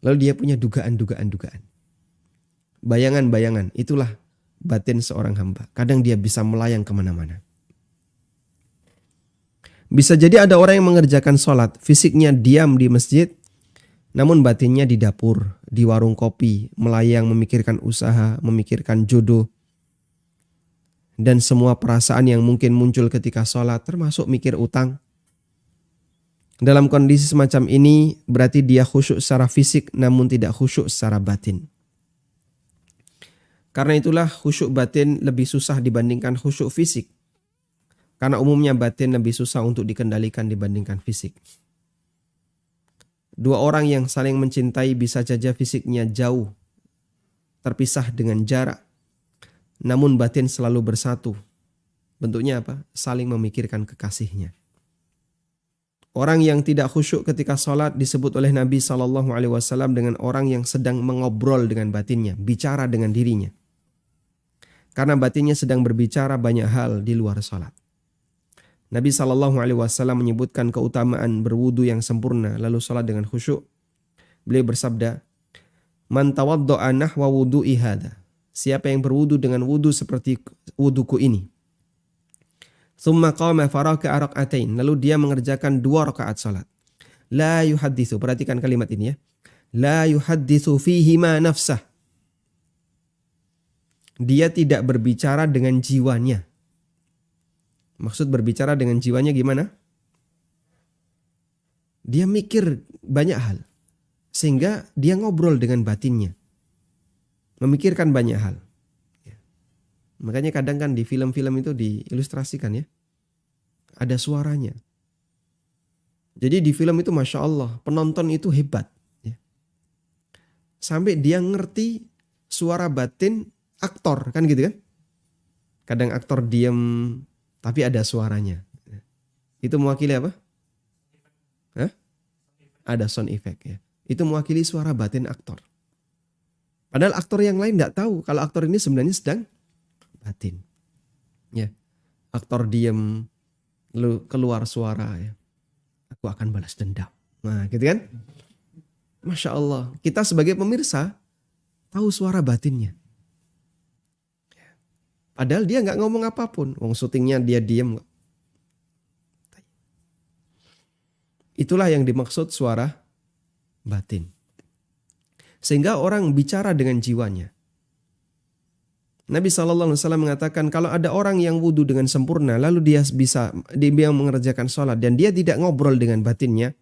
Lalu dia punya dugaan-dugaan. Bayangan-bayangan, itulah batin seorang hamba. Kadang dia bisa melayang kemana-mana. Bisa jadi ada orang yang mengerjakan sholat, fisiknya diam di masjid, namun batinnya di dapur, di warung kopi, melayang memikirkan usaha, memikirkan jodoh. Dan semua perasaan yang mungkin muncul ketika sholat, termasuk mikir utang. Dalam kondisi semacam ini, berarti dia khusyuk secara fisik, namun tidak khusyuk secara batin. Karena itulah khusyuk batin lebih susah dibandingkan khusyuk fisik. Karena umumnya batin lebih susah untuk dikendalikan dibandingkan fisik. Dua orang yang saling mencintai bisa saja fisiknya jauh, terpisah dengan jarak. Namun batin selalu bersatu. Bentuknya apa? Saling memikirkan kekasihnya. Orang yang tidak khusyuk ketika sholat disebut oleh Nabi SAW dengan orang yang sedang mengobrol dengan batinnya, bicara dengan dirinya. Karena batinnya sedang berbicara banyak hal di luar sholat. Nabi SAW menyebutkan keutamaan berwudu yang sempurna lalu sholat dengan khusyuk. Beliau bersabda, Man tawaddo'a nahwa wudu'i hadha. Siapa yang berwudu dengan wudu seperti wuduku ini. Tsumma qama faraka raka'atain. Lalu dia mengerjakan 2 rakaat salat. La yuhadditsu. Perhatikan kalimat ini ya. La yuhadditsu fihi ma nafsah. Dia tidak berbicara dengan jiwanya. Maksud berbicara dengan jiwanya gimana? Dia mikir banyak hal. Sehingga dia ngobrol dengan batinnya. Memikirkan banyak hal. Makanya kadang kan di film-film itu diilustrasikan ya. Ada suaranya. Jadi di film itu Masya Allah penonton itu hebat. Ya. Sampai dia ngerti suara batin aktor kan gitu kan. Kadang aktor diam tapi ada suaranya. Itu mewakili apa? Hah? Ada sound effect ya. Itu mewakili suara batin aktor. Padahal aktor yang lain nggak tahu kalau aktor ini sebenarnya sedang batin. Ya, aktor diam, lalu keluar suara ya. Aku akan balas dendam. Nah, gitu kan? Masya Allah, kita sebagai pemirsa tahu suara batinnya. Padahal dia nggak ngomong apapun. Wong syutingnya dia diam. Itulah yang dimaksud suara batin. Sehingga orang bicara dengan jiwanya. Nabi SAW mengatakan kalau ada orang yang wudhu dengan sempurna lalu dia mengerjakan sholat dan dia tidak ngobrol dengan batinnya,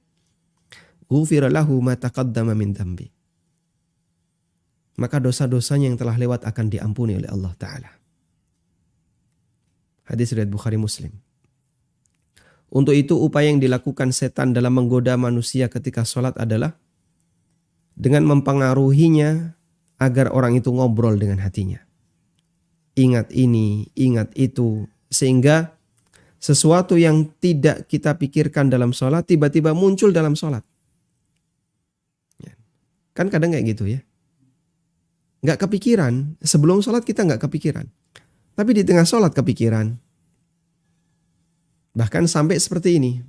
ghufira lahu ma taqaddama min dhanbi. Maka dosa-dosanya yang telah lewat akan diampuni oleh Allah Ta'ala. Hadis riwayat Bukhari Muslim. Untuk itu upaya yang dilakukan setan dalam menggoda manusia ketika sholat adalah dengan mempengaruhinya agar orang itu ngobrol dengan hatinya. Ingat ini, ingat itu. Sehingga sesuatu yang tidak kita pikirkan dalam sholat tiba-tiba muncul dalam sholat. Kan kadang kayak gitu ya. Nggak kepikiran, sebelum sholat kita nggak kepikiran. Tapi di tengah sholat kepikiran. Bahkan sampai seperti ini.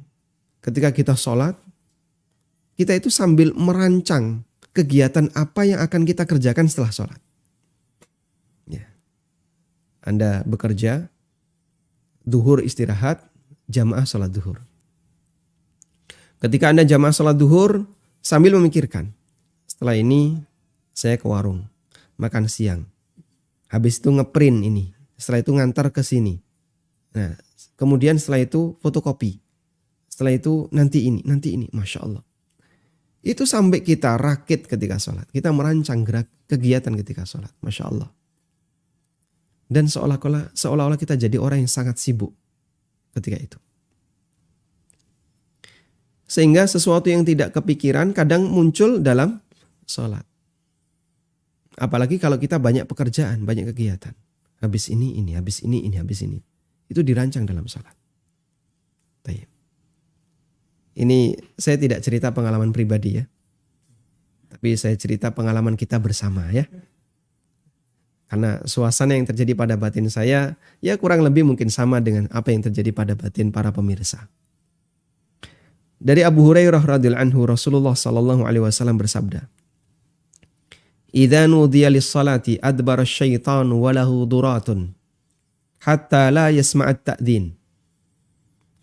Ketika kita sholat, kita itu sambil merancang kegiatan apa yang akan kita kerjakan setelah sholat. Ya. Anda bekerja, duhur istirahat, jamaah sholat duhur. Ketika Anda jamaah sholat duhur, sambil memikirkan, setelah ini saya ke warung, makan siang. Habis itu ngeprint ini. Setelah itu ngantar ke sini. Nah, kemudian setelah itu fotokopi. Setelah itu nanti ini. Masya Allah. Itu sampai kita rakit ketika sholat. Kita merancang kegiatan ketika sholat. Masya Allah. Dan seolah-olah kita jadi orang yang sangat sibuk ketika itu. Sehingga sesuatu yang tidak kepikiran kadang muncul dalam sholat. Apalagi kalau kita banyak pekerjaan, banyak kegiatan. Habis ini, habis ini. Itu dirancang dalam sholat. Baik. Ini saya tidak cerita pengalaman pribadi ya. Tapi saya cerita pengalaman kita bersama ya. Karena suasana yang terjadi pada batin saya ya kurang lebih mungkin sama dengan apa yang terjadi pada batin para pemirsa. Dari Abu Hurairah radhiyallahu anhu, Rasulullah sallallahu alaihi wasallam bersabda, "Idza nudiya lis-salati adbara asy-syaitanu wa lahu duratun hatta la yasma'at ta'dzin."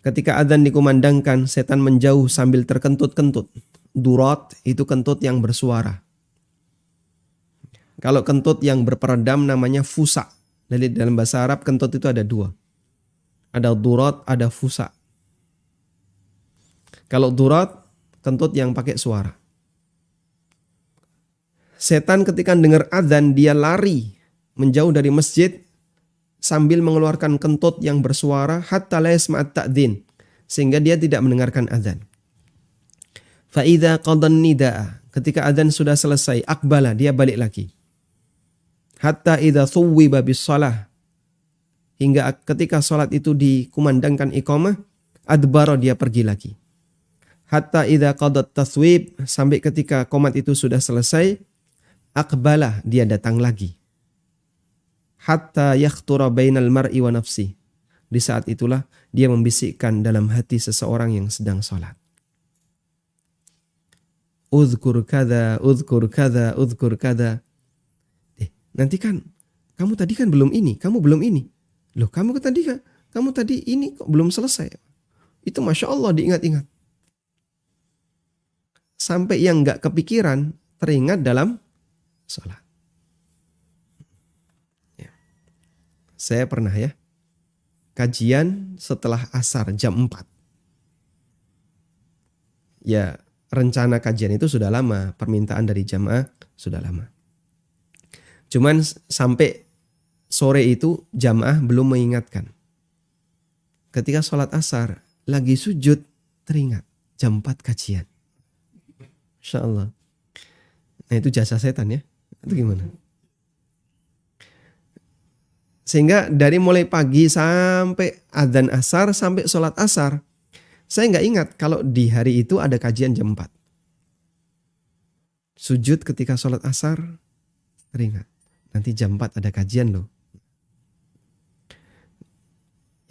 Ketika adzan dikumandangkan, setan menjauh sambil terkentut-kentut. Durat itu kentut yang bersuara. Kalau kentut yang berperedam namanya fusa. Jadi dalam bahasa Arab kentut itu ada dua. Ada durat, ada fusa. Kalau durat, kentut yang pakai suara. Setan ketika dengar adzan dia lari menjauh dari masjid sambil mengeluarkan kentut yang bersuara hatta la yasma'at ta'dzin, sehingga dia tidak mendengarkan adzan. Fa idza qadan nidaa, ketika adzan sudah selesai, aqbala, dia balik lagi. Hatta idza thuwiba bis shalah, hingga ketika salat itu dikumandangkan iqamah, adbara, dia pergi lagi. Hatta idza qadat taswib, sampai ketika qomat itu sudah selesai, aqbala, dia datang lagi. Hatta yakhtura bainal mar'i wa nafsi. Di saat itulah dia membisikkan dalam hati seseorang yang sedang sholat. Udhkur kada, udhkur kada, udhkur kada. Nanti kan, kamu tadi kan belum ini, kamu belum ini. Loh kamu tadi ini kok belum selesai. Itu Masya Allah diingat-ingat. Sampai yang gak kepikiran teringat dalam sholat. Saya pernah ya, kajian setelah asar jam 4. Ya, rencana kajian itu sudah lama, permintaan dari jamaah sudah lama. Cuman sampai sore itu jamaah belum mengingatkan. Ketika sholat asar, lagi sujud, teringat jam 4 kajian. Masya Allah. Nah itu jasa setan ya, itu gimana? Sehingga dari mulai pagi sampai adzan asar, sampai sholat asar, saya nggak ingat kalau di hari itu ada kajian jam 4. Sujud ketika sholat asar, teringat. Nanti jam 4 ada kajian loh.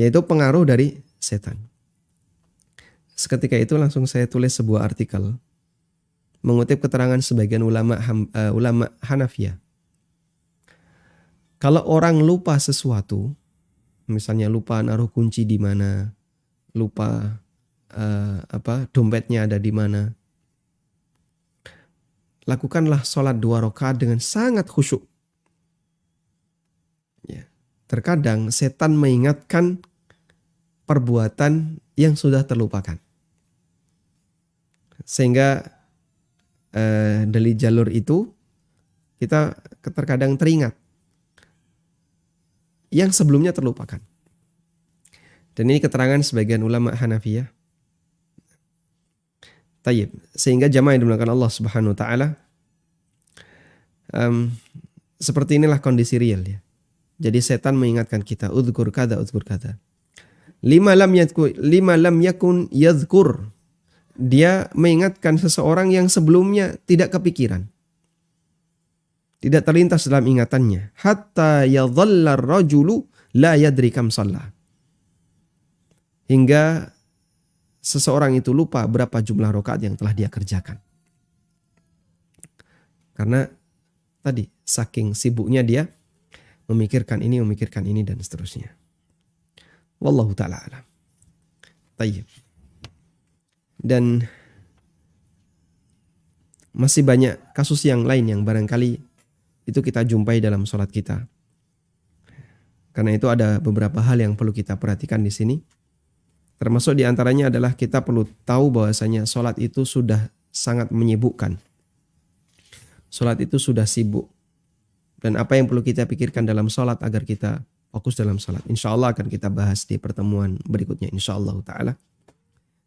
Yaitu pengaruh dari setan. Seketika itu langsung saya tulis sebuah artikel mengutip keterangan sebagian ulama Hanafiyah. Kalau orang lupa sesuatu, misalnya lupa naruh kunci di mana, lupa dompetnya ada di mana, lakukanlah sholat 2 rakaat dengan sangat khusyuk. Ya. Terkadang setan mengingatkan perbuatan yang sudah terlupakan. Sehingga dari jalur itu kita terkadang teringat yang sebelumnya terlupakan. Dan ini keterangan sebagian ulama Hanafiyah. Tayyib. Sehingga jamaah yang dimuliakan Allah Subhanahu wa taala, seperti inilah kondisi real ya. Jadi setan mengingatkan kita, udzkur kada, udzkur kada. Lima lam yakun yadhkur. Dia mengingatkan seseorang yang sebelumnya tidak kepikiran. Tidak terlintas dalam ingatannya. Hatta yadhalla ar-rajulu la yadri kam shalla. Hingga seseorang itu lupa berapa jumlah rakaat yang telah dia kerjakan. Karena tadi saking sibuknya dia memikirkan ini dan seterusnya. Wallahu ta'ala alam. Tayyib. Dan masih banyak kasus yang lain yang barangkali itu kita jumpai dalam sholat kita. Karena itu ada beberapa hal yang perlu kita perhatikan di sini. Termasuk diantaranya adalah kita perlu tahu bahwasanya sholat itu sudah sangat menyibukkan. Sholat itu sudah sibuk. Dan apa yang perlu kita pikirkan dalam sholat agar kita fokus dalam sholat. Insya Allah akan kita bahas di pertemuan berikutnya. Insya Allah ta'ala.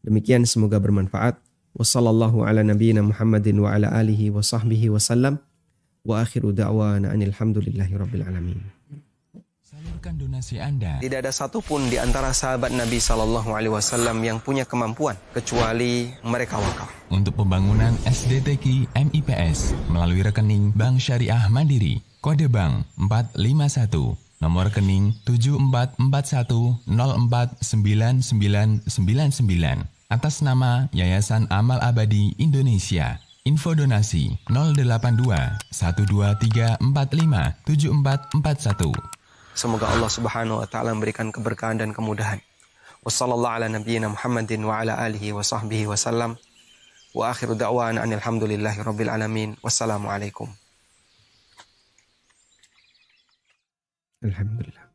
Demikian semoga bermanfaat. Wassallallahu ala nabiyyina Muhammadin wa ala alihi wa sahbihi wa sallam. Wa akhiru da'wana anilhamdulillahi rabbil alamin. Salurkan donasi Anda. Tidak ada satupun di antara sahabat Nabi SAW yang punya kemampuan kecuali mereka wakaf. Untuk pembangunan SDTQ MIPS melalui rekening Bank Syariah Mandiri, kode bank 451, nomor rekening 7441049999 atas nama Yayasan Amal Abadi Indonesia. Info donasi 082 12345 7441. Semoga Allah Subhanahu wa taala memberikan keberkahan dan kemudahan. Wassallallahu ala nabiyyina Muhammadin wa ala alihi wa sahbihi wa sallam. Wa akhiru da'wana alhamdulillahi rabbil alamin. Wassalamualaikum. Alhamdulillah.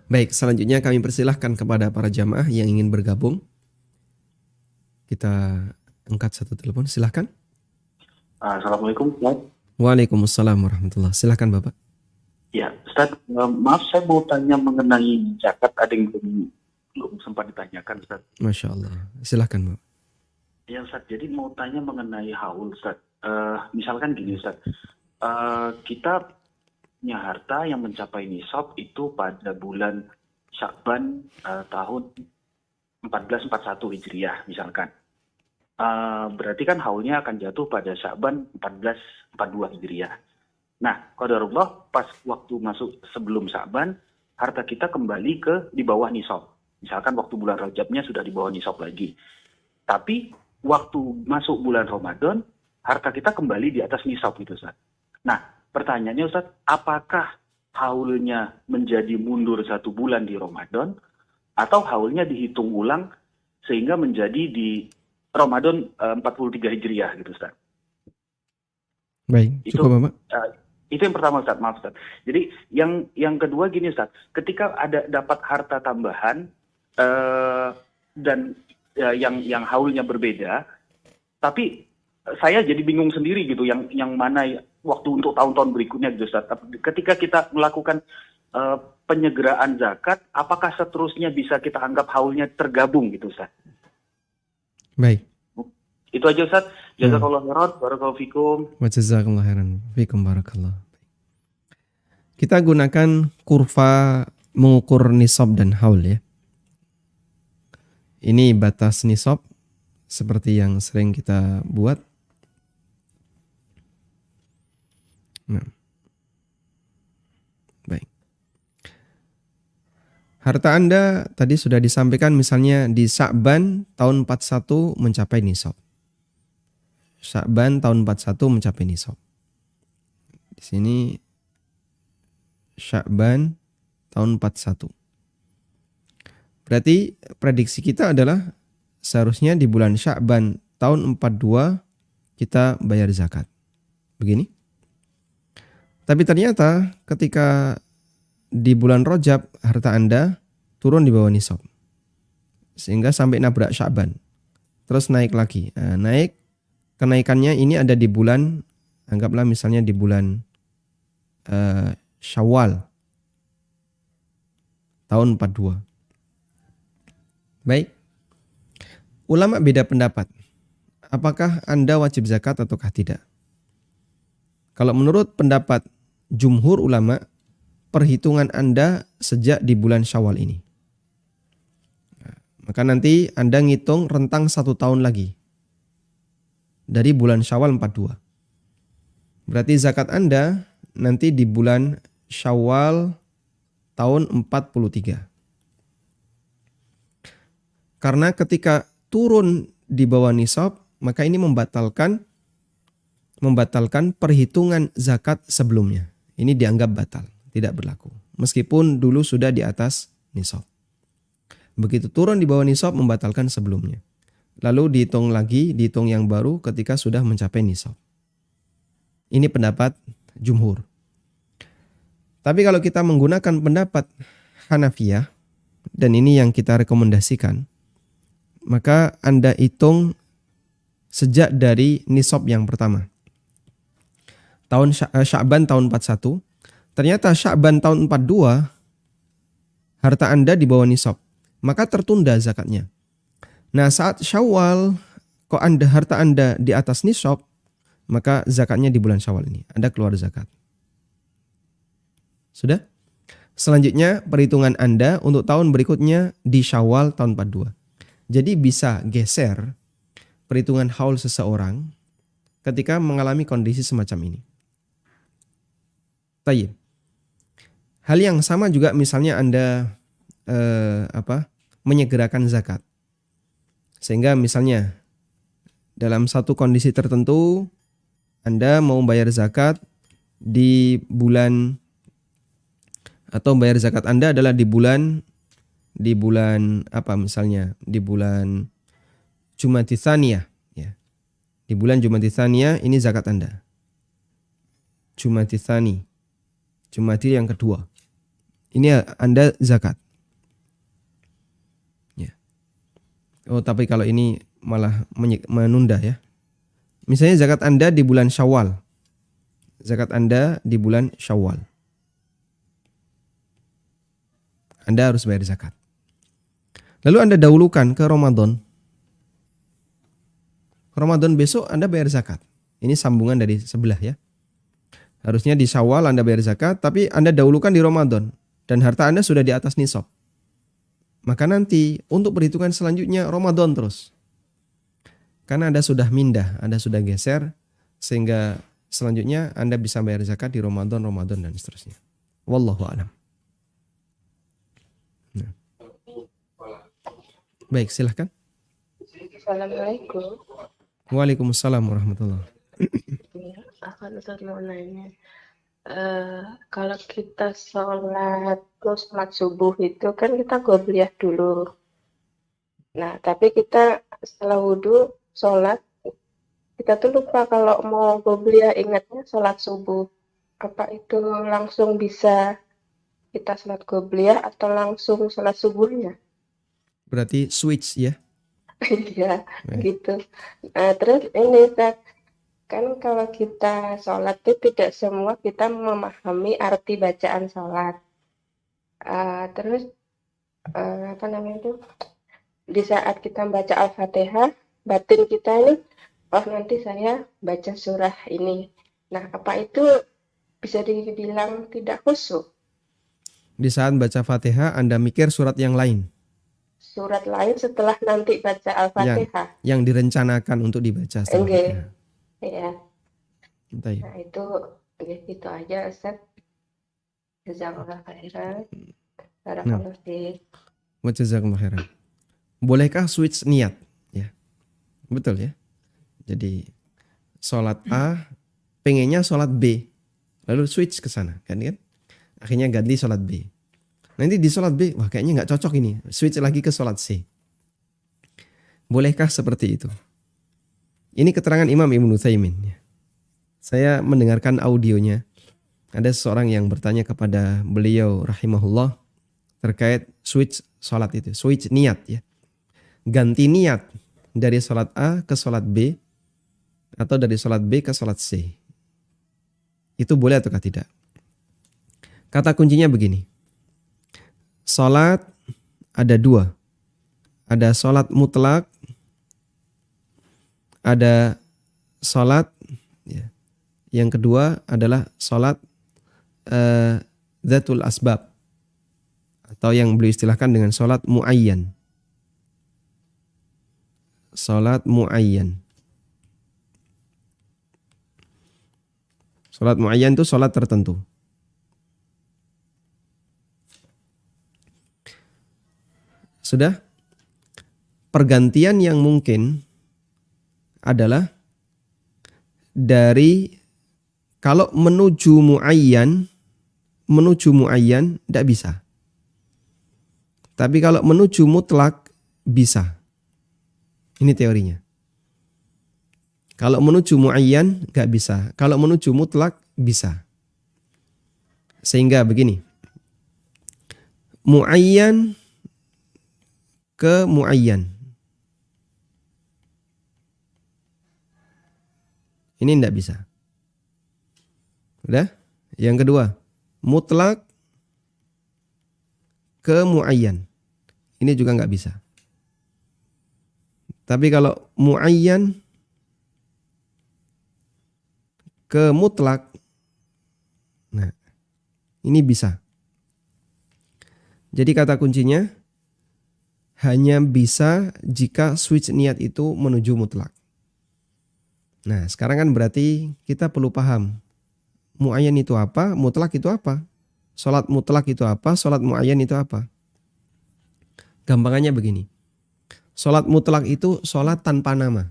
Baik, selanjutnya kami persilahkan kepada para jamaah yang ingin bergabung. Kita angkat satu telepon, silahkan. Assalamualaikum, Ustaz. Waalaikumsalam warahmatullahi. Silahkan Bapak. Ya, Ustaz, maaf saya mau tanya mengenai zakat, ada yang belum sempat ditanyakan, Ustaz. Masya Allah. Silahkan Bapak. Ya, Ustaz, jadi mau tanya mengenai haul, Ustaz. Misalkan gini, Ustaz. Kita punya harta yang mencapai nisab itu pada bulan Sya'ban tahun 1441 Hijriah, misalkan. Berarti kan haulnya akan jatuh pada Sya'ban 1442 Hijriah. Nah, qadarullah pas waktu masuk sebelum Sya'ban, harta kita kembali di bawah nisab. Misalkan waktu bulan Rajabnya sudah di bawah nisab lagi. Tapi waktu masuk bulan Ramadan, harta kita kembali di atas nisab gitu, Ustaz. Nah, pertanyaannya Ustaz, apakah haulnya menjadi mundur 1 bulan di Ramadan, atau haulnya dihitung ulang sehingga menjadi di Ramadan 43 Hijriah gitu, Ustaz. Baik, cukup Bapak. Itu yang pertama, Ustaz. Maaf, Ustaz. Jadi yang kedua gini, Ustaz. Ketika ada dapat harta tambahan dan yang haulnya berbeda, tapi saya jadi bingung sendiri gitu, yang mana waktu untuk tahun-tahun berikutnya gitu, Ustaz. Ketika kita melakukan penyegeraan zakat, apakah seterusnya bisa kita anggap haulnya tergabung gitu, Ustaz? Baik. Itu aja, Ustaz. Jazakallah khairan, barakallahu fikum. Wa jazakallahu khairan, fikum barakallah. Kita gunakan kurva mengukur nisab dan haul ya. Ini batas nisab seperti yang sering kita buat. Nah, Harta Anda tadi sudah disampaikan misalnya di Sya'ban tahun 41 mencapai nisab. Sya'ban tahun 41 mencapai nisab. Di sini Sya'ban tahun 41. Berarti prediksi kita adalah seharusnya di bulan Sya'ban tahun 42 kita bayar zakat. Begini. Tapi ternyata ketika di bulan Rajab harta Anda turun di bawah nisab. Sehingga sampai nabrak Sya'ban. Terus naik lagi. Nah, naik, kenaikannya ini ada di bulan, anggaplah misalnya di bulan Syawal tahun 42. Baik. Ulama beda pendapat. Apakah Anda wajib zakat ataukah tidak? Kalau menurut pendapat jumhur ulama, perhitungan Anda sejak di bulan Syawal ini. Maka nanti Anda ngitung rentang 1 tahun lagi. Dari bulan Syawal 42. Berarti zakat Anda nanti di bulan Syawal tahun 43. Karena ketika turun di bawah nisab, maka ini membatalkan perhitungan zakat sebelumnya. Ini dianggap batal, tidak berlaku. Meskipun dulu sudah di atas nisab. Begitu turun di bawah nisab membatalkan sebelumnya. Lalu dihitung lagi, dihitung yang baru ketika sudah mencapai nisab. Ini pendapat jumhur. Tapi kalau kita menggunakan pendapat Hanafiyah, dan ini yang kita rekomendasikan, maka Anda hitung sejak dari nisab yang pertama. Tahun Sya'ban tahun 41, ternyata Sya'ban tahun 42, harta Anda di bawah nisab, maka tertunda zakatnya. Nah saat Syawal, kok harta Anda di atas nisab, maka zakatnya di bulan Syawal ini, Anda keluar zakat. Sudah? Selanjutnya perhitungan Anda untuk tahun berikutnya di Syawal tahun 42. Jadi bisa geser perhitungan haul seseorang ketika mengalami kondisi semacam ini. Tayyib. Hal yang sama juga misalnya Anda menyegerakan zakat. Sehingga misalnya dalam satu kondisi tertentu Anda mau bayar zakat di bulan, atau bayar zakat Anda adalah di bulan apa misalnya? Di bulan Jumadits Tsaniyah, ya. Di bulan Jumadits Tsaniyah ini zakat Anda. Jumadits Tsani. Jumadil yang kedua. Ini Anda zakat. Ya. Oh, tapi kalau ini malah menunda ya. Misalnya zakat Anda di bulan Syawal. Zakat Anda di bulan Syawal. Anda harus bayar zakat. Lalu Anda dahulukan ke Ramadan. Ramadan besok Anda bayar zakat. Ini sambungan dari sebelah ya. Harusnya di Syawal Anda bayar zakat, tapi Anda dahulukan di Ramadan. Dan harta Anda sudah di atas nisab. Maka nanti untuk perhitungan selanjutnya Ramadan terus. Karena Anda sudah mindah, Anda sudah geser. Sehingga selanjutnya Anda bisa bayar zakat di Ramadan dan seterusnya. Wallahu a'lam. Nah. Baik, silahkan. Assalamualaikum. Waalaikumsalam warahmatullahi. Ya, akan Ustaz mau nanya. Kalau kita sholat subuh itu kan kita qobliyah dulu. Nah, tapi kita setelah wudhu sholat, kita tuh lupa kalau mau qobliyah, ingatnya sholat subuh. Apa itu langsung bisa kita sholat qobliyah atau langsung sholat subuhnya? Berarti switch ya? Iya, gitu. Nah, terus ini Ustaz, kan kalau kita sholat itu tidak semua kita memahami arti bacaan sholat. Terus apa namanya itu, di saat kita baca Al-Fatihah, batin kita ini, oh nanti saya baca surah ini. Nah, apa itu bisa dibilang tidak khusyuk? Di saat baca Fatihah Anda mikir surat yang lain. Surat lain setelah nanti baca Al-Fatihah. Yang direncanakan untuk dibaca setelah Fatihah. Iya. Entah ya. Nah itu gitu aja Ustaz. Jazakallah khairan. Nah, Barakallahu fiik. wa jazakumullah khairan. Bolehkah switch niat? Ya, betul ya. Jadi sholat A, pengennya sholat B, lalu switch ke sana, kan? Akhirnya ganti sholat B. Nanti di sholat B, wah kayaknya nggak cocok ini, switch lagi ke sholat C. Bolehkah seperti itu? Ini keterangan Imam Ibnu Utsaimin. Saya mendengarkan audionya. Ada seseorang yang bertanya kepada beliau rahimahullah terkait switch sholat itu, switch niat ya. Ganti niat dari sholat A ke sholat B atau dari sholat B ke sholat C. Itu boleh ataukah tidak? Kata kuncinya begini. Sholat ada dua. Ada sholat mutlak, ada sholat ya. Yang kedua adalah sholat zatul asbab atau yang beliau istilahkan dengan sholat muayyan. Sholat muayyan. Sholat muayyan itu sholat tertentu. Sudah? Pergantian yang mungkin adalah dari kalau menuju muayyan tidak bisa. Tapi kalau menuju mutlak bisa. Ini teorinya. Kalau menuju muayyan nggak bisa. Kalau menuju mutlak bisa. Sehingga begini. Muayyan ke muayyan. Ini tidak bisa. Udah? Yang kedua, mutlak ke muayyan. Ini juga nggak bisa. Tapi kalau muayyan ke mutlak, nah ini bisa. Jadi kata kuncinya hanya bisa jika switch niat itu menuju mutlak. Nah sekarang kan berarti kita perlu paham muayyan itu apa, mutlak itu apa. Sholat mutlak itu apa, sholat muayyan itu apa. Gampangannya begini. Sholat mutlak itu sholat tanpa nama.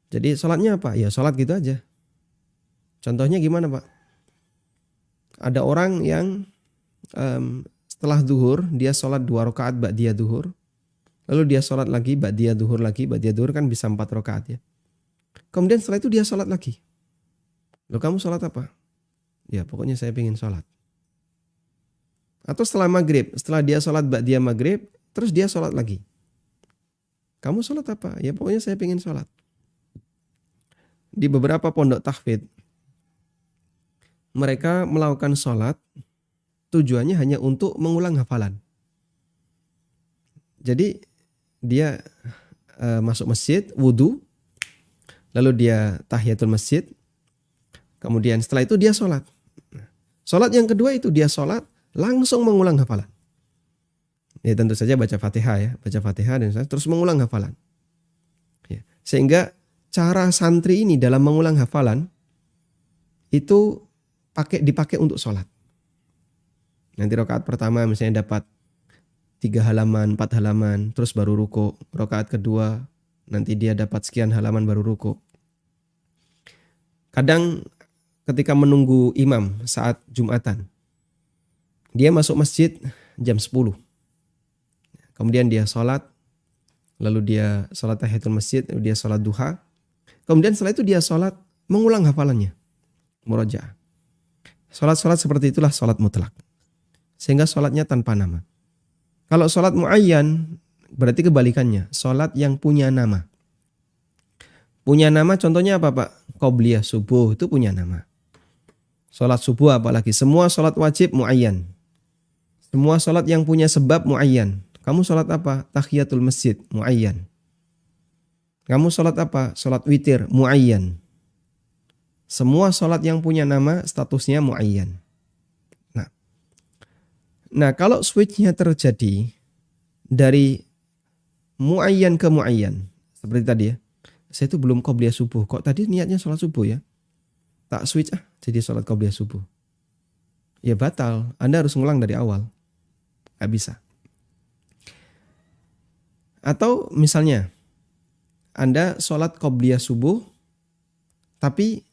Jadi sholatnya apa? Ya sholat gitu aja. Contohnya gimana Pak? Ada orang yang setelah zuhur dia sholat 2 rakaat ba'diyah zuhur. Lalu dia sholat lagi ba'diyah zuhur lagi. Ba'diyah zuhur kan bisa 4 rakaat ya. Kemudian setelah itu dia sholat lagi. Loh kamu sholat apa? Ya pokoknya saya pengen sholat. Atau setelah maghrib, setelah dia sholat ba'diyah maghrib, terus dia sholat lagi. Kamu sholat apa? Ya pokoknya saya pengen sholat. Di beberapa pondok tahfidz, mereka melakukan sholat tujuannya hanya untuk mengulang hafalan. Jadi dia masuk masjid, wudhu, lalu dia tahiyatul masjid, kemudian setelah itu dia sholat. Sholat yang kedua itu dia sholat, langsung mengulang hafalan. Ya tentu saja baca Fatihah ya, baca Fatihah dan terus mengulang hafalan. Ya, sehingga cara santri ini dalam mengulang hafalan itu dipakai untuk sholat. Nanti rakaat pertama misalnya dapat 3 halaman, 4 halaman, terus baru ruku. Rakaat kedua nanti dia dapat sekian halaman baru ruku. Kadang ketika menunggu imam saat Jumatan, dia masuk masjid jam 10. Kemudian dia sholat, lalu dia sholat tahiyatul masjid, lalu dia sholat duha. Kemudian setelah itu dia sholat mengulang hafalannya, murajaah. Sholat-sholat seperti itulah sholat mutlak. Sehingga sholatnya tanpa nama. Kalau sholat muayyan berarti kebalikannya, sholat yang punya nama. Punya nama contohnya apa Pak? Qobliyah subuh itu punya nama. Sholat subuh apalagi, semua sholat wajib muayyan. Semua sholat yang punya sebab muayyan. Kamu sholat apa? Tahiyatul masjid muayyan. Kamu sholat apa? Sholat witir muayyan. Semua sholat yang punya nama statusnya muayyan. Nah kalau switchnya terjadi dari muayyan ke muayyan, seperti tadi ya, saya itu belum qobliyah subuh, kok tadi niatnya sholat subuh ya, tak switch jadi sholat qobliyah subuh. ya batal. Anda harus ngulang dari awal. Nggak bisa. Atau misalnya Anda sholat qobliyah subuh tapi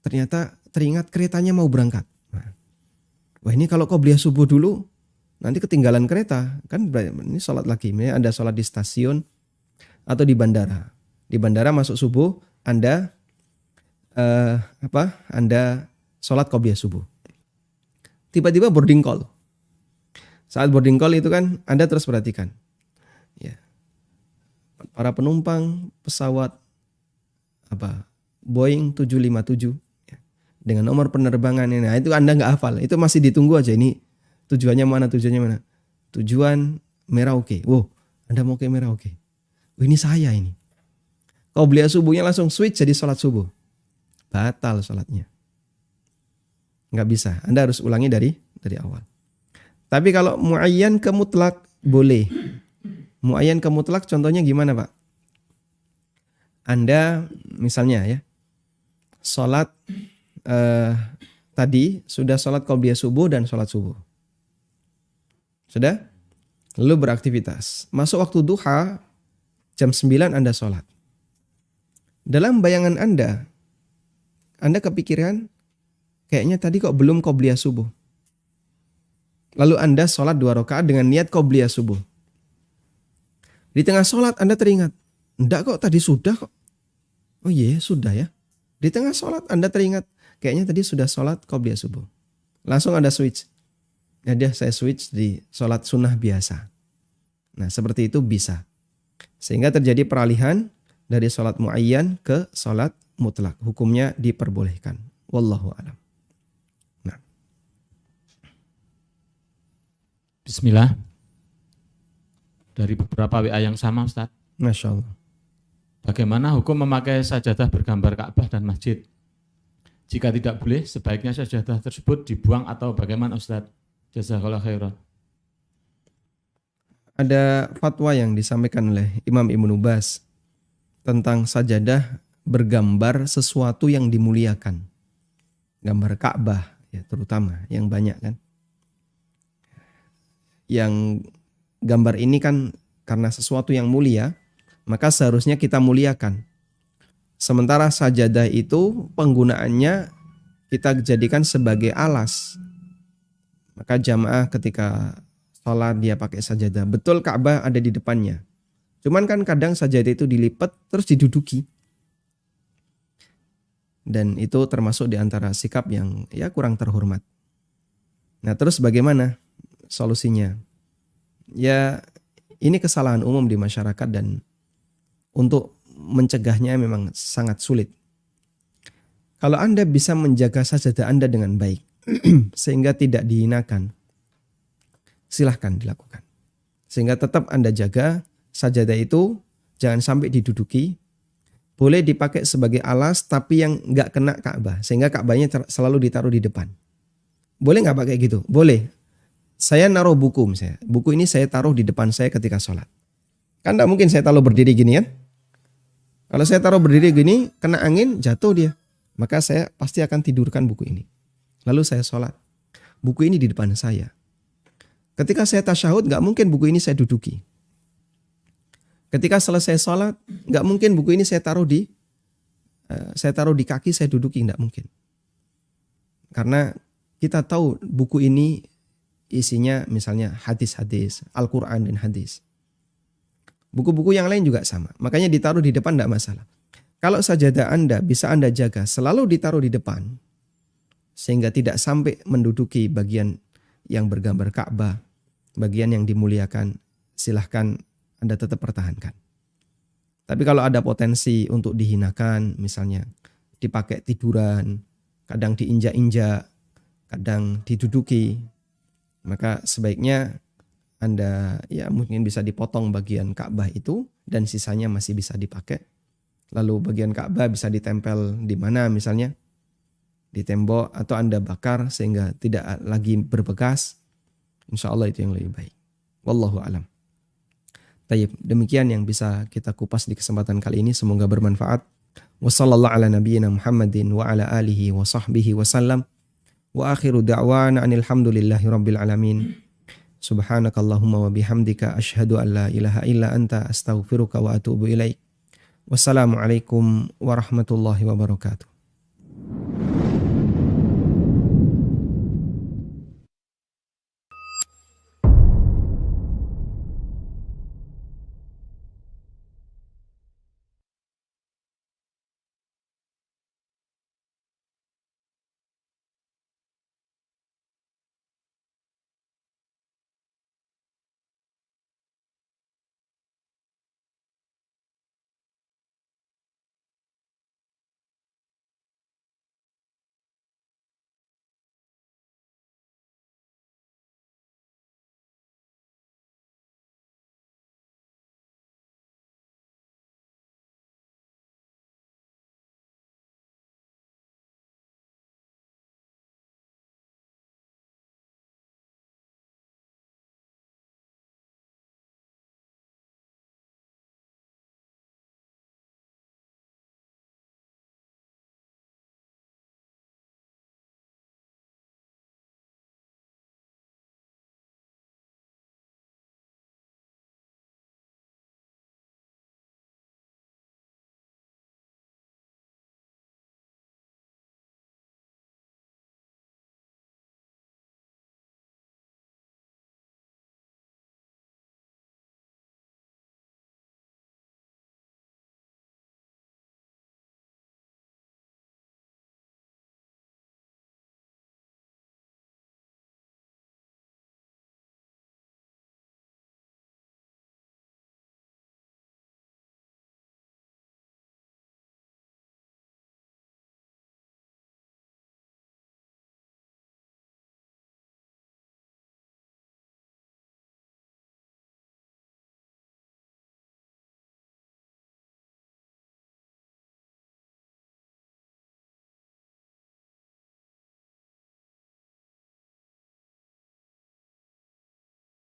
ternyata teringat keretanya mau berangkat. Wah, ini kalau qobliyah subuh dulu nanti ketinggalan kereta. Kan ini sholat lagi. Misalnya Anda sholat di stasiun atau di bandara. Di bandara masuk subuh, Anda Anda sholat qobliyah subuh. Tiba-tiba boarding call. Saat boarding call itu kan Anda terus perhatikan. Ya. Para penumpang pesawat Boeing 757 ya, dengan nomor penerbangan ini. Nah, itu Anda nggak hafal. Itu masih ditunggu aja, ini tujuannya mana. Tujuan Merauke. Wow, Anda mau ke Merauke. Oh, ini saya ini. Qobliyah subuhnya langsung switch jadi sholat subuh. Batal sholatnya. Nggak bisa. Anda harus ulangi dari awal. Tapi kalau muayyan ke mutlak boleh. Muayyan ke mutlak contohnya gimana, Pak? Anda misalnya ya sholat tadi sudah sholat qobliyah subuh dan sholat subuh. Sudah? Lalu beraktivitas. Masuk waktu duha jam 9 Anda sholat. Dalam bayangan Anda kepikiran kayaknya tadi kok belum qobliyah subuh. Lalu Anda sholat 2 rakaat dengan niat qobliyah subuh. Di tengah sholat Anda teringat, enggak kok tadi sudah kok. Oh iya sudah ya. Di tengah sholat Anda teringat, kayaknya tadi sudah sholat qobliyah subuh. Langsung Anda switch. Ya saya switch di sholat sunnah biasa. Nah seperti itu bisa. Sehingga terjadi peralihan dari sholat muayyan ke sholat mutlak. Hukumnya diperbolehkan. Wallahu a'lam. Bismillah. Dari beberapa WA yang sama, Ustaz. Masya Allah. Bagaimana hukum memakai sajadah bergambar Ka'bah dan masjid? Jika tidak boleh, sebaiknya sajadah tersebut dibuang atau bagaimana, Ustaz? Jazakallah khairan. Ada fatwa yang disampaikan oleh Imam Ibnu Baz tentang sajadah bergambar sesuatu yang dimuliakan. Gambar Ka'bah ya terutama yang banyak kan. Yang gambar ini kan karena sesuatu yang mulia, maka seharusnya kita muliakan. Sementara sajadah itu penggunaannya kita jadikan sebagai alas. Maka jamaah ketika sholat dia pakai sajadah. Betul Ka'bah ada di depannya. Cuman kan kadang sajadah itu dilipat terus diduduki. Dan itu termasuk di antara sikap yang ya kurang terhormat. Nah terus bagaimana solusinya? Ya ini kesalahan umum di masyarakat dan untuk mencegahnya memang sangat sulit. Kalau Anda bisa menjaga sajadah Anda dengan baik sehingga tidak dihinakan, silahkan dilakukan. Sehingga tetap Anda jaga sajadah itu jangan sampai diduduki. Boleh dipakai sebagai alas tapi yang nggak kena Ka'bah sehingga Ka'bahnya selalu ditaruh di depan. Boleh nggak pakai gitu? Boleh. Saya naruh buku misalnya. Buku ini saya taruh di depan saya ketika sholat. Kan tidak mungkin saya taruh berdiri gini kan. Kalau saya taruh berdiri gini, kena angin, jatuh dia. Maka saya pasti akan tidurkan buku ini. Lalu saya sholat. Buku ini di depan saya. Ketika saya tasyahud, nggak mungkin buku ini saya duduki. Ketika selesai sholat, nggak mungkin buku ini saya taruh di kaki, saya duduki, nggak mungkin. Karena kita tahu buku ini isinya misalnya hadis-hadis, Al-Quran dan hadis. Buku-buku yang lain juga sama. Makanya ditaruh di depan tidak masalah. Kalau sajadah Anda bisa Anda jaga selalu ditaruh di depan. Sehingga tidak sampai menduduki bagian yang bergambar Ka'bah. Bagian yang dimuliakan. Silahkan Anda tetap pertahankan. Tapi kalau ada potensi untuk dihinakan. Misalnya dipakai tiduran. Kadang diinjak-injak. Kadang diduduki. Maka sebaiknya Anda ya mungkin bisa dipotong bagian Ka'bah itu dan sisanya masih bisa dipakai. Lalu bagian Ka'bah bisa ditempel di mana misalnya di tembok atau Anda bakar sehingga tidak lagi berbekas. Insya Allah itu yang lebih baik. Wallahu a'lam. Tayyib, demikian yang bisa kita kupas di kesempatan kali ini. Semoga bermanfaat. Wa sallallahu ala nabiyyina Muhammadin wa ala alihi wa sahbihi wa sallam. Wa akhiru da'wana anil hamdulillahi rabbil alamin. Subhanakallahumma wa bihamdika asyhadu an la ilaha illa anta astaghfiruka wa atubu ilaik. Wassalamualaikum warahmatullahi wabarakatuh.